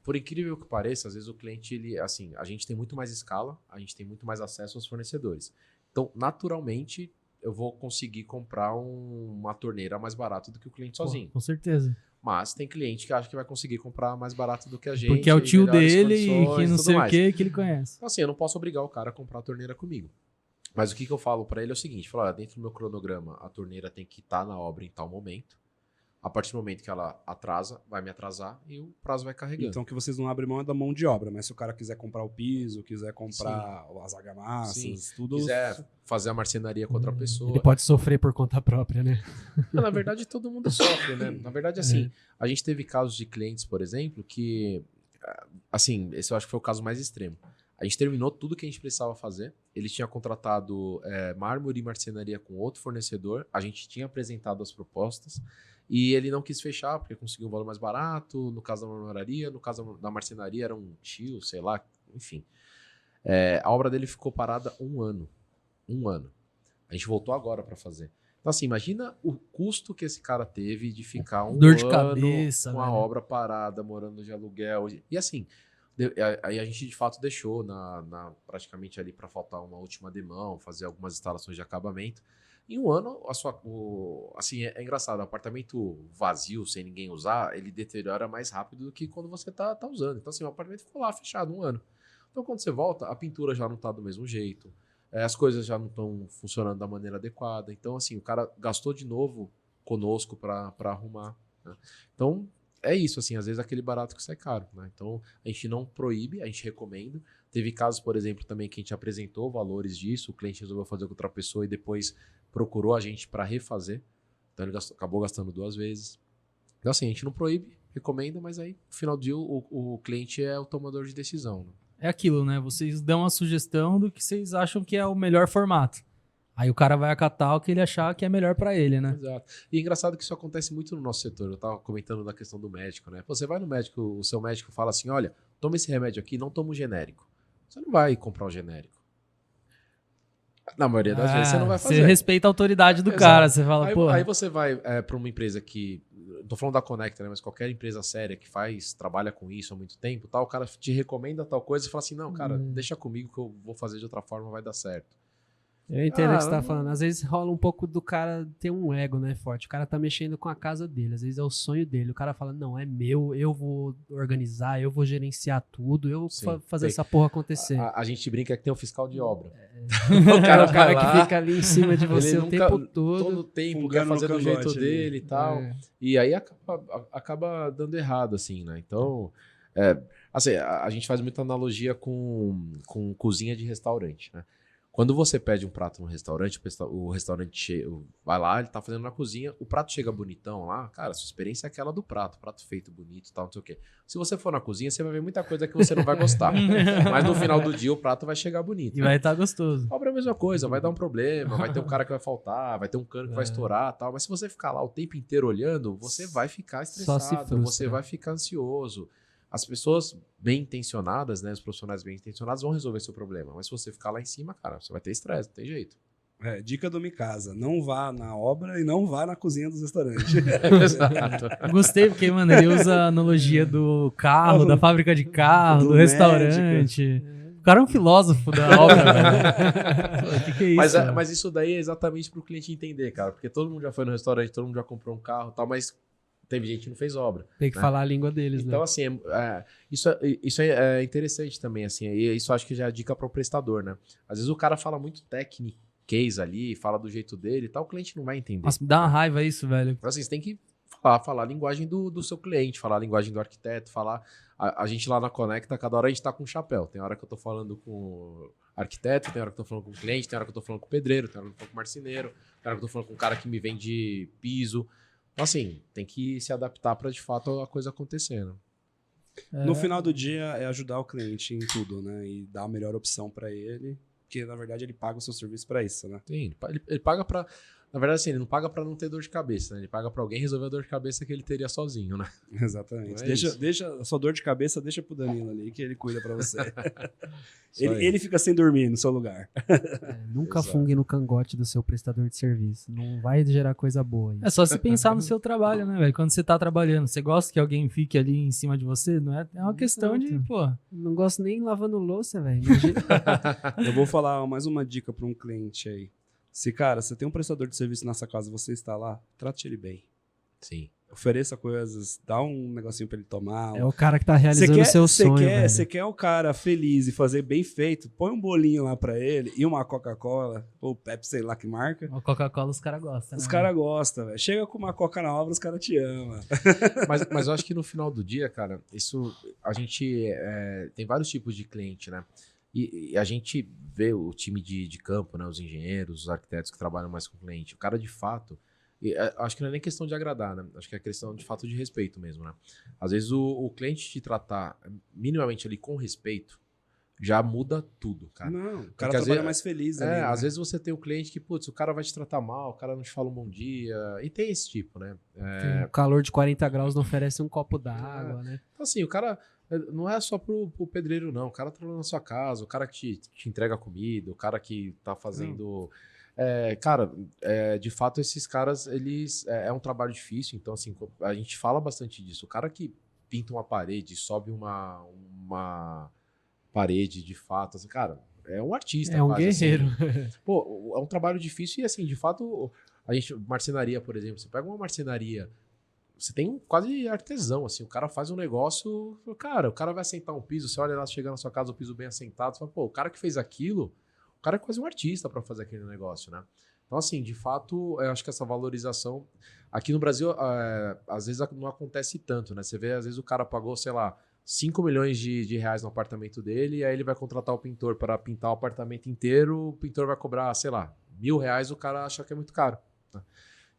por incrível que pareça, às vezes o cliente, a gente tem muito mais escala, a gente tem muito mais acesso aos fornecedores. Então, naturalmente, eu vou conseguir comprar uma torneira mais barata do que o cliente sozinho. Com certeza. Mas tem cliente que acha que vai conseguir comprar mais barato do que a gente. Porque é o tio dele e que não sei o que ele conhece. Então, assim, eu não posso obrigar o cara a comprar a torneira comigo. Mas o que eu falo para ele é o seguinte, dentro do meu cronograma, a torneira tem que estar na obra em tal momento. A partir do momento que ela atrasa, vai me atrasar e o prazo vai carregando. Então, que vocês não abrem mão é da mão de obra, mas se o cara quiser comprar o piso, quiser comprar as argamassas, tudo... quiser fazer a marcenaria com outra pessoa... Ele pode sofrer por conta própria, né? Na verdade, todo mundo sofre, né? Na verdade, assim, a gente teve casos de clientes, por exemplo, que... Assim, esse eu acho que foi o caso mais extremo. A gente terminou tudo que a gente precisava fazer. Ele tinha contratado mármore e marcenaria com outro fornecedor. A gente tinha apresentado as propostas. E ele não quis fechar, porque conseguiu um valor mais barato. No caso da marmoraria, no caso da marcenaria, era um tio, sei lá, enfim. A obra dele ficou parada 1 ano. 1 ano. A gente voltou agora para fazer. Então, assim, imagina o custo que esse cara teve de ficar Dor de cabeça, com a obra parada, morando de aluguel. E assim... Aí a gente de fato deixou praticamente ali para faltar uma última demão, fazer algumas instalações de acabamento. Em 1 ano, assim, é engraçado, o apartamento vazio, sem ninguém usar, ele deteriora mais rápido do que quando você tá usando. Então, assim, o apartamento ficou lá fechado 1 ano. Então, quando você volta, a pintura já não tá do mesmo jeito, as coisas já não estão funcionando da maneira adequada. Então, assim, o cara gastou de novo conosco para arrumar, né? Então, é isso, assim, às vezes aquele barato que sai caro, né? Então, a gente não proíbe, a gente recomenda. Teve casos, por exemplo, também que a gente apresentou valores disso, o cliente resolveu fazer com outra pessoa e depois procurou a gente para refazer. Então, ele acabou gastando 2 vezes. Então, assim, a gente não proíbe, recomenda, mas aí, no final do dia, o cliente é o tomador de decisão, né? É aquilo, né? Vocês dão uma sugestão do que vocês acham que é o melhor formato. Aí o cara vai acatar o que ele achar que é melhor pra ele, né? Exato. E é engraçado que isso acontece muito no nosso setor. Eu tava comentando da questão do médico, né? Você vai no médico, o seu médico fala assim, olha, toma esse remédio aqui, não toma o genérico. Você não vai comprar o genérico. Na maioria das vezes você não vai fazer. Você respeita a autoridade do cara, você fala, pô... Aí você vai para uma empresa que tô falando da Conecta, né? Mas qualquer empresa séria que trabalha com isso há muito tempo, tal, o cara te recomenda tal coisa e fala assim, não, cara, deixa comigo que eu vou fazer de outra forma, vai dar certo. Eu entendo o que você tá falando. Às vezes rola um pouco do cara ter um ego, né, forte. O cara tá mexendo com a casa dele. Às vezes é o sonho dele. O cara fala, não, é meu, eu vou organizar, eu vou gerenciar tudo, eu vou fazer essa porra acontecer. A gente brinca que tem um fiscal de obra. O cara que fica ali em cima de você o tempo todo. Todo tempo quer fazer do jeito dele e tal. E aí acaba dando errado, assim, né? Então, assim, a gente faz muita analogia com cozinha de restaurante, né? Quando você pede um prato no restaurante, o restaurante vai lá, ele tá fazendo na cozinha, o prato chega bonitão lá, cara, a sua experiência é aquela do prato feito bonito e tal, não sei o quê. Se você for na cozinha, você vai ver muita coisa que você não vai gostar. Mas no final do dia, o prato vai chegar bonito. E vai estar gostoso. Obra é a mesma coisa, vai dar um problema, vai ter um cara que vai faltar, vai ter um cano que vai estourar e tal. Mas se você ficar lá o tempo inteiro olhando, você vai ficar estressado, você vai ficar ansioso. As pessoas bem intencionadas, né, os profissionais bem intencionados vão resolver seu problema. Mas se você ficar lá em cima, cara, você vai ter estresse, não tem jeito. Dica do Mikasa, não vá na obra e não vá na cozinha dos restaurantes. Exato. Gostei porque, mano, ele usa a analogia do carro, da fábrica de carro, do restaurante. O cara é um filósofo da obra, velho. Que é isso? Mas isso daí é exatamente pro cliente entender, cara. Porque todo mundo já foi no restaurante, todo mundo já comprou um carro e tal, mas teve gente que não fez obra. Tem que falar a língua deles, então, né? assim, isso é interessante também, assim. E isso acho que já é dica para o prestador, né? Às vezes o cara fala muito case ali, fala do jeito dele e tal, o cliente não vai entender. Nossa, me dá uma raiva isso, velho. Então, assim, você tem que falar a linguagem do seu cliente, falar a linguagem do arquiteto, falar... A gente lá na Conecta, cada hora a gente tá com um chapéu. Tem hora que eu tô falando com o arquiteto, tem hora que eu tô falando com o cliente, tem hora que eu tô falando com o pedreiro, tem hora que eu tô falando com o marceneiro, tem hora que eu tô falando com o cara que me vende piso. Então, assim, tem que se adaptar para de fato a coisa acontecendo. No final do dia, é ajudar o cliente em tudo, né? E dar a melhor opção para ele, porque na verdade ele paga o seu serviço para isso, né? Sim, ele paga para... Na verdade, assim, ele não paga para não ter dor de cabeça, né? Ele paga para alguém resolver a dor de cabeça que ele teria sozinho, né? Exatamente. Então deixa a sua dor de cabeça, deixa pro Danilo ali, que ele cuida para você. ele fica sem dormir no seu lugar. Nunca fungue no cangote do seu prestador de serviço. Não vai gerar coisa boa. Aí. É só você pensar no seu trabalho, né, velho? Quando você tá trabalhando, você gosta que alguém fique ali em cima de você? Não é uma questão de, pô... Não gosto nem lavando louça, velho. Eu vou falar mais uma dica para um cliente aí. Se, cara, você tem um prestador de serviço nessa casa, você está lá, trate ele bem. Sim. Ofereça coisas, dá um negocinho pra ele tomar. É o cara que tá realizando o seu sonho, velho. Você quer o cara feliz e fazer bem feito, põe um bolinho lá pra ele e uma Coca-Cola, ou Pepsi, sei lá que marca. A Coca-Cola os caras gostam, né? Os caras gostam, velho. Chega com uma Coca na obra, os caras te amam. Mas eu acho que no final do dia, cara, isso... A gente tem vários tipos de cliente, né? E a gente vê o time de campo, né? Os engenheiros, os arquitetos que trabalham mais com o cliente. O cara, de fato... acho que não é nem questão de agradar, né? Acho que é questão, de fato, de respeito mesmo, né? Às vezes o cliente te tratar minimamente ali com respeito já muda tudo, cara. Não, o cara trabalha mais feliz ali, né? Às vezes você tem o cliente que, putz, o cara vai te tratar mal, o cara não te fala um bom dia. E tem esse tipo, né? O calor de 40 graus não oferece um copo d'água, né? Então, assim, o cara... Não é só pro pedreiro, não. O cara trabalha na sua casa, o cara que te entrega comida, o cara que tá fazendo... Cara, de fato, esses caras, eles... É um trabalho difícil, então, assim, a gente fala bastante disso. O cara que pinta uma parede, sobe uma parede, de fato, assim, cara, é um artista. É um guerreiro. Assim. Pô, é um trabalho difícil e, assim, de fato, marcenaria, por exemplo, você pega uma marcenaria... Você tem quase artesão, assim, o cara faz um negócio, cara, o cara vai assentar um piso, você olha lá, chega na sua casa, o piso bem assentado, você fala, pô, o cara que fez aquilo, o cara é quase um artista para fazer aquele negócio, né? Então, assim, de fato, eu acho que essa valorização, aqui no Brasil, às vezes não acontece tanto, né? Você vê, às vezes o cara pagou, sei lá, 5 milhões de reais no apartamento dele, e aí ele vai contratar o pintor para pintar o apartamento inteiro, o pintor vai cobrar, sei lá, R$1.000, o cara acha que é muito caro, né?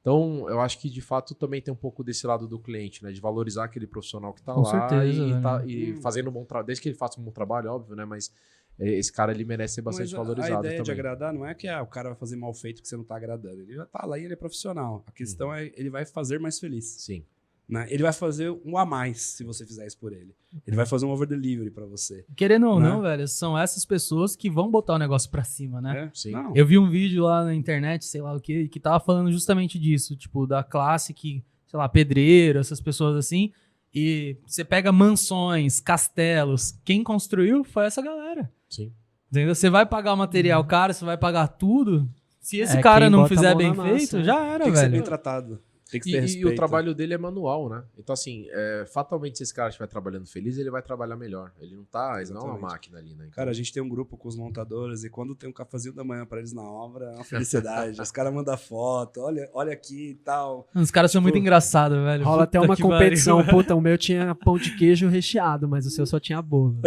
Então, eu acho que, de fato, também tem um pouco desse lado do cliente, né? De valorizar aquele profissional que tá com lá certeza, e fazendo um bom trabalho. Desde que ele faça um bom trabalho, óbvio, né? Mas esse cara, ele merece ser bastante valorizado também. A ideia de agradar não é que o cara vai fazer mal feito que você não tá agradando. Ele já tá lá e ele é profissional. A questão é ele vai fazer mais feliz. Sim. Né? Ele vai fazer um a mais se você fizer isso por ele. Ele vai fazer um over delivery pra você. Querendo ou né? não, velho, são essas pessoas que vão botar o negócio pra cima, né? Sim. Eu vi um vídeo lá na internet, sei lá o que tava falando justamente disso, tipo, da classe que sei lá, pedreiro, essas pessoas assim, e você pega mansões, castelos, quem construiu foi essa galera. Sim. Entendeu? Você vai pagar o material caro, você vai pagar tudo. Se esse É, cara quem não bota a fizer mão bem na massa, feito, né? já era, Tem que ser velho. bem tratado. Tem que ter E respeito. o trabalho dele é manual, né? Então, assim, fatalmente, se esse cara estiver trabalhando feliz, ele vai trabalhar melhor. Ele não é uma Exatamente. máquina ali, né? Então, Cara, a gente tem um grupo com os montadores e quando tem um cafezinho da manhã pra eles na obra, é uma felicidade. Os caras mandam foto, olha aqui e tal. Os caras são Tipo, muito engraçados, velho. Rola até Puta uma que competição. pariu. Puta, o meu tinha pão de queijo recheado, mas o seu só tinha bolo.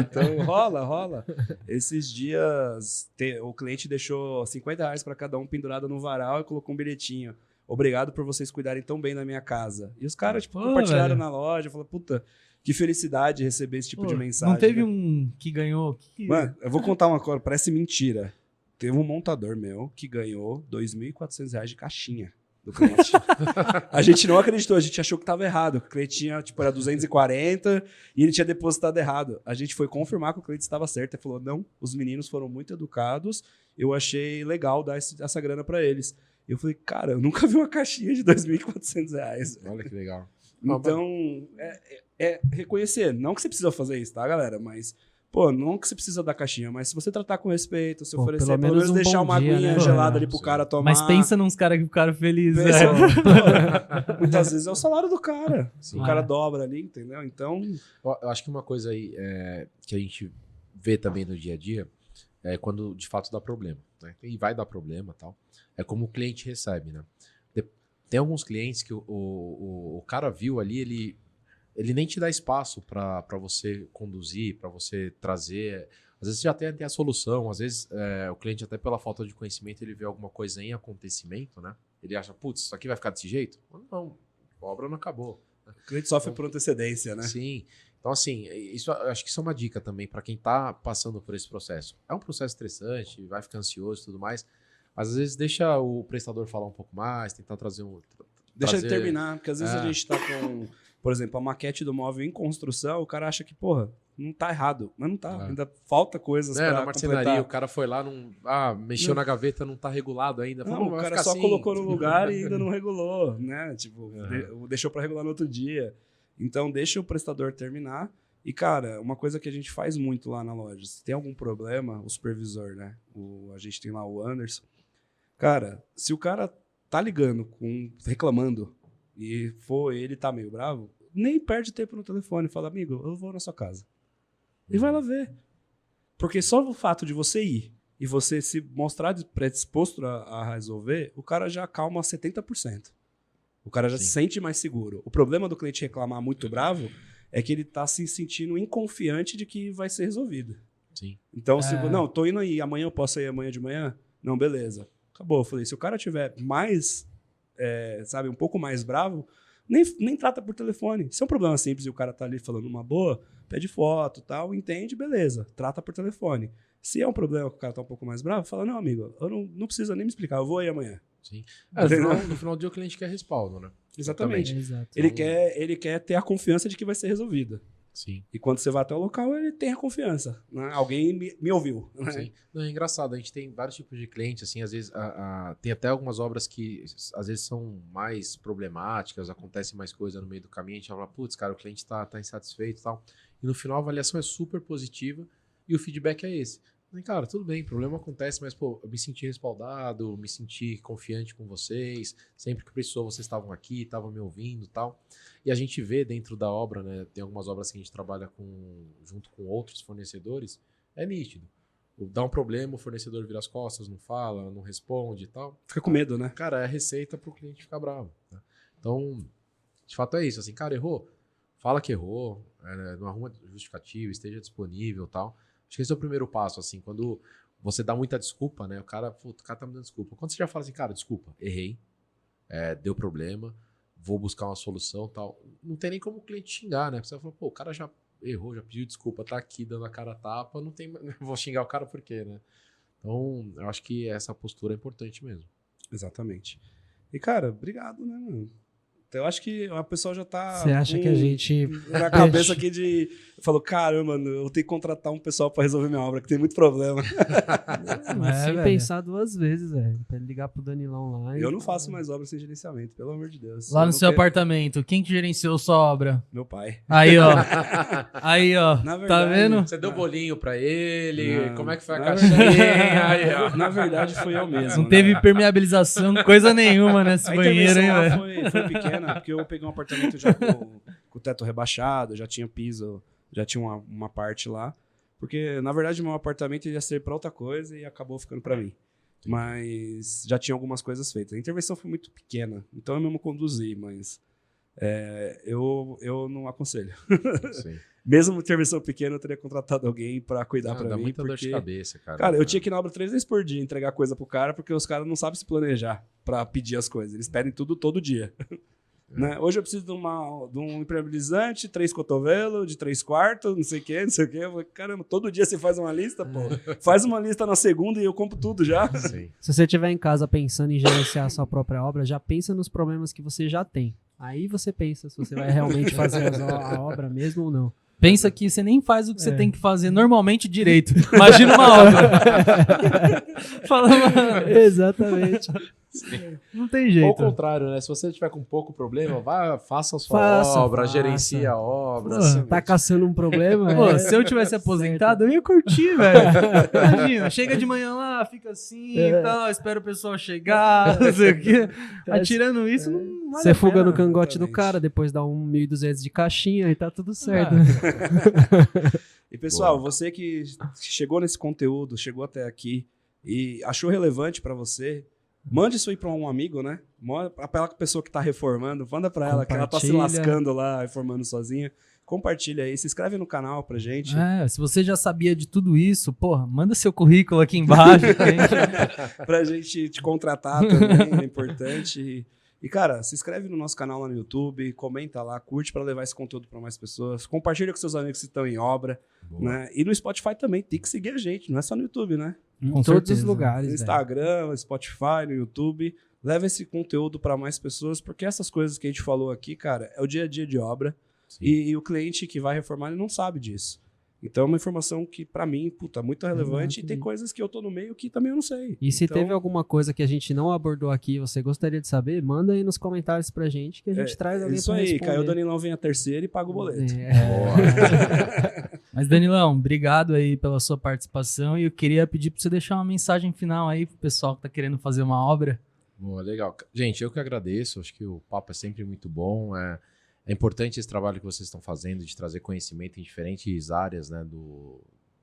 Então rola. Esses dias o cliente deixou R$ 50 pra cada um pendurado no varal e colocou um bilhetinho. Obrigado por vocês cuidarem tão bem da minha casa. E os caras, tipo, Pô, compartilharam velho. na loja, falaram, puta, que felicidade receber esse tipo Pô, de mensagem. não teve né? um que ganhou? Mano, eu vou contar uma coisa, parece mentira. Teve um montador meu que ganhou R$ 2.400 de caixinha do cliente. A gente não acreditou, a gente achou que tava errado. Que o cliente tinha, tipo, era 240 e ele tinha depositado errado. A gente foi confirmar que o cliente estava certo e falou, não, os meninos foram muito educados, eu achei legal dar essa grana pra eles. Eu falei, cara, eu nunca vi uma caixinha de R$ 2.400. olha que legal. Então, é reconhecer. Não que você precisa fazer isso, tá, galera? Mas, pô, não que você precisa da caixinha, mas se você tratar com respeito, se Pô, oferecer, pelo pelo menos menos um deixar bom uma dia, aguinha né? gelada ali Sim. pro cara tomar. Mas pensa nos caras que ficaram felizes. Pensa, né? muitas vezes é o salário do cara. Sim. O cara dobra ali, entendeu? Então, Eu acho que uma coisa aí que a gente vê também no dia a dia é quando de fato dá problema, né? E vai dar problema e tal. É como o cliente recebe, né? Tem alguns clientes que o cara viu ali, ele nem te dá espaço para você conduzir, para você trazer. Às vezes já tem até a solução, às vezes o cliente, até pela falta de conhecimento, ele vê alguma coisa em acontecimento, né? Ele acha, putz, isso aqui vai ficar desse jeito? Não, a obra não acabou. o cliente sofre por antecedência, né? Sim. Então, assim, eu acho que isso é uma dica também para quem está passando por esse processo. É um processo estressante, vai ficar ansioso e tudo mais, mas às vezes deixa o prestador falar um pouco mais, tentar trazer um. Deixa ele trazer- terminar, porque às vezes a gente tá com, por exemplo, a maquete do móvel em construção, o cara acha que, porra, não tá errado. Mas não tá, ainda falta coisas na pra marcenaria, completar. o cara foi lá, mexeu na gaveta, não tá regulado ainda. Não, Falou, o vai cara ficar só assim. colocou no lugar e ainda não regulou, né? Tipo, deixou pra regular no outro dia. Então, deixa o prestador terminar. E, cara, uma coisa que a gente faz muito lá na loja, se tem algum problema, o supervisor, né? A gente tem lá o Anderson. Cara, se o cara tá ligando, reclamando, e ele tá meio bravo, nem perde tempo no telefone. Fala, amigo, eu vou na sua casa. E vai lá ver. Porque só o fato de você ir e você se mostrar predisposto a resolver, o cara já acalma 70%. O cara já Sim. se sente mais seguro. O problema do cliente reclamar muito bravo é que ele tá se sentindo inconfiante de que vai ser resolvido. Sim. Então, não, tô indo aí, amanhã eu posso ir amanhã de manhã? Não, beleza. Acabou. Eu falei, se o cara tiver mais, sabe, um pouco mais bravo, nem trata por telefone. Se é um problema simples e o cara tá ali falando uma boa, pede foto, tal, entende, beleza, trata por telefone. Se é um problema que o cara tá um pouco mais bravo, fala, não, amigo, eu não precisa nem me explicar, eu vou aí amanhã. Sim. No final do dia o cliente quer respaldo, né? Exatamente. Exato. Ele quer ter a confiança de que vai ser resolvido. Sim. E quando você vai até o local, ele tem a confiança. Né? Alguém me ouviu. Né? Sim. Não, é engraçado, a gente tem vários tipos de cliente, assim, às vezes tem até algumas obras que às vezes são mais problemáticas, acontece mais coisa no meio do caminho, a gente fala, putz, cara, o cliente tá insatisfeito e tal. E no final a avaliação é super positiva e o feedback é esse. E, cara, tudo bem, problema acontece, mas, pô, eu me senti respaldado, me senti confiante com vocês, sempre que precisou vocês estavam aqui, estavam me ouvindo e tal. E a gente vê dentro da obra, né, tem algumas obras que a gente trabalha junto com outros fornecedores, é nítido. Dá um problema, o fornecedor vira as costas, não fala, não responde e tal. Fica com medo, né? Cara, é receita pro cliente ficar bravo. Né? Então, de fato é isso, assim, cara, errou, fala que errou, não arruma justificativa, esteja disponível e tal. Acho que esse é o primeiro passo, assim, quando você dá muita desculpa, né? O cara tá me dando desculpa. Quando você já fala assim, cara, desculpa, errei, deu problema, vou buscar uma solução e tal. Não tem nem como o cliente xingar, né? Você vai falar, pô, o cara já errou, já pediu desculpa, tá aqui dando a cara a tapa, não tem, vou xingar o cara por quê, né? Então, eu acho que essa postura é importante mesmo. Exatamente. E, cara, obrigado, né, mano? Eu acho que a pessoa já tá. Você acha que a gente. Na cabeça aqui de. Falou, caramba, mano, eu tenho que contratar um pessoal pra resolver minha obra, que tem muito problema. Sem velho. pensar 2 vezes, velho. Pra ele ligar pro Danilão lá. Eu não faço mais obra sem gerenciamento, pelo amor de Deus. Lá Eu no não seu quero- apartamento, quem que gerenciou sua obra? Meu pai. Aí, ó. Aí, ó. Na Tá verdade, vendo? Você deu bolinho pra ele? Não. Como é que foi a Na caixinha? Aí, ó. Na verdade, fui eu mesmo. Não teve né? permeabilização, coisa nenhuma nesse A banheiro, hein, intervenção lá velho? foi pequena, porque eu peguei um apartamento já com o teto rebaixado, já tinha piso, já tinha uma parte lá. Porque, na verdade, meu apartamento ia ser pra outra coisa e acabou ficando pra mim. Mas já tinha algumas coisas feitas. A intervenção foi muito pequena, então eu mesmo conduzi, mas eu não aconselho. Sim. Mesmo intervenção pequena, eu teria contratado alguém pra cuidar pra Dá mim. muita dor de porque... cabeça, cara. Cara, eu tinha que ir na obra 3 vezes por dia entregar coisa pro cara, porque os caras não sabem se planejar pra pedir as coisas. Eles pedem tudo todo dia. Né? Hoje eu preciso de um impermeabilizante, 3 cotovelos, de 3 quartos, não sei o quê, não sei o quê. Eu falei, caramba, todo dia você faz uma lista, pô. Faz uma lista na segunda e eu compro tudo já. Sim. Se você estiver em casa pensando em gerenciar a sua própria obra, já pensa nos problemas que você já tem. Aí você pensa se você vai realmente fazer a obra mesmo ou não. Pensa que você nem faz o que você tem que fazer normalmente direito. Imagina uma obra. Fala, mano, Exatamente. não tem Ou jeito. ao contrário, né? Se você tiver com pouco problema, faça a sua Faça, obra, faça. gerencie a obra. Pô, assim, Tá caçando um problema? Pô, se eu tivesse aposentado, eu ia curtir, velho. Imagina, chega de manhã lá, fica assim e tal, espera o pessoal chegar, não sei o quê. Atirando isso, não vale Você a fuga pena. no cangote do exatamente. cara, depois dá 1.200 de caixinha e tá tudo certo. E pessoal, você que chegou nesse conteúdo, chegou até aqui e achou relevante pra você, mande isso aí pra um amigo, né? Manda pra aquela pessoa que tá reformando, manda pra ela, que ela tá se Compartilha. lascando lá, reformando sozinha. Compartilha aí, se inscreve no canal pra gente. Se você já sabia de tudo isso, porra, manda seu currículo aqui embaixo. Pra gente te contratar também, é importante. E, cara, se inscreve no nosso canal lá no YouTube, comenta lá, curte pra levar esse conteúdo pra mais pessoas. Compartilha com seus amigos que estão em obra, né? E no Spotify também, tem que seguir a gente, não é só no YouTube, né? Em Com todos os certeza. lugares. No velho. Instagram, no Spotify, no YouTube. Leva esse conteúdo pra mais pessoas, porque essas coisas que a gente falou aqui, cara, é o dia a dia de obra. Sim. E o cliente que vai reformar, ele não sabe disso. Então é uma informação que, pra mim, puta, muito relevante. E tem Exatamente. coisas que eu tô no meio que também eu não sei. E se Então, teve alguma coisa que a gente não abordou aqui e você gostaria de saber, manda aí nos comentários pra gente que a gente traz alguém isso pra aí, responder. caiu o Danilão, vem a terceira e paga o boleto. Mas, Danilão, obrigado aí pela sua participação e eu queria pedir pra você deixar uma mensagem final aí pro pessoal que tá querendo fazer uma obra. Boa, legal. Gente, eu que agradeço. Acho que o papo é sempre muito bom. É importante esse trabalho que vocês estão fazendo de trazer conhecimento em diferentes áreas, né, do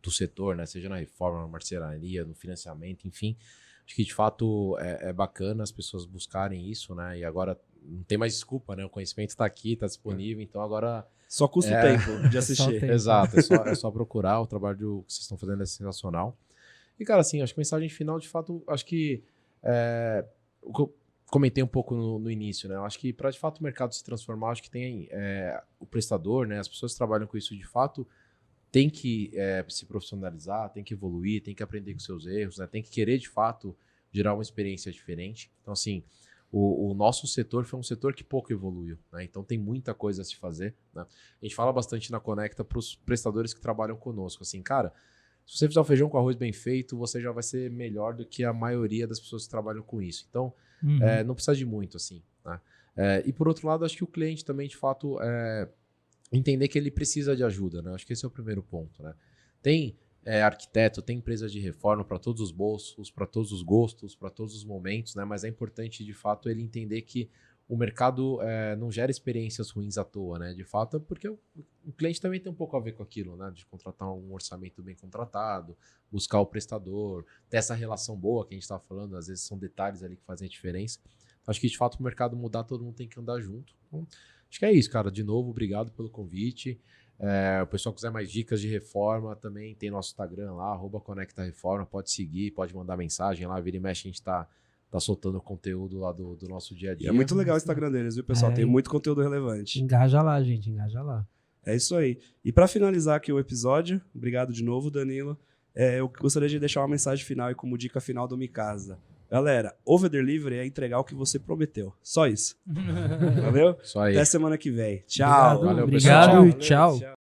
setor, né, seja na reforma, na marcenaria, no financiamento, enfim. Acho que de fato é bacana as pessoas buscarem isso, né? E agora não tem mais desculpa, né? O conhecimento está aqui, está disponível, então agora. Só custa o tempo de assistir. tempo. Exato, é só procurar. O trabalho que vocês estão fazendo é sensacional. E, cara, assim, acho que a mensagem final, de fato, acho que. O que eu comentei um pouco no início, né? Eu acho que para de fato o mercado se transformar, acho que tem o prestador, né? As pessoas que trabalham com isso de fato tem que se profissionalizar, tem que evoluir, tem que aprender com seus erros, né? Tem que querer de fato gerar uma experiência diferente. Então, assim, o nosso setor foi um setor que pouco evoluiu, né? Então tem muita coisa a se fazer, né? A gente fala bastante na Conecta para os prestadores que trabalham conosco, assim, cara, se você fizer um feijão com arroz bem feito, você já vai ser melhor do que a maioria das pessoas que trabalham com isso. Então, não precisa de muito, assim, né? E por outro lado, acho que o cliente também, de fato, entender que ele precisa de ajuda, né? Acho que esse é o primeiro ponto, né? Tem arquiteto, tem empresa de reforma para todos os bolsos, para todos os gostos, para todos os momentos, né? Mas é importante, de fato, ele entender que o mercado não gera experiências ruins à toa, né? De fato, porque o cliente também tem um pouco a ver com aquilo, né? De contratar um orçamento bem contratado, buscar o prestador, ter essa relação boa que a gente estava falando, às vezes são detalhes ali que fazem a diferença. Acho que, de fato, o mercado mudar, todo mundo tem que andar junto. Então, acho que é isso, cara. De novo, obrigado pelo convite. O pessoal que quiser mais dicas de reforma, também tem nosso Instagram lá, @ConectaReforma, pode seguir, pode mandar mensagem lá, vira e mexe, a gente tá soltando conteúdo lá do nosso dia a E dia. é muito legal o Instagram deles, viu, pessoal? Tem muito conteúdo relevante. Engaja lá, gente, engaja lá. É isso aí. E para finalizar aqui o episódio, obrigado de novo, Danilo. Eu gostaria de deixar uma mensagem final e como dica final do Mikasa. Galera, over delivery é entregar o que você prometeu. Só isso. Valeu? Só aí. Até semana que vem. Tchau. Obrigado, Valeu, obrigado. pessoal. Obrigado e tchau.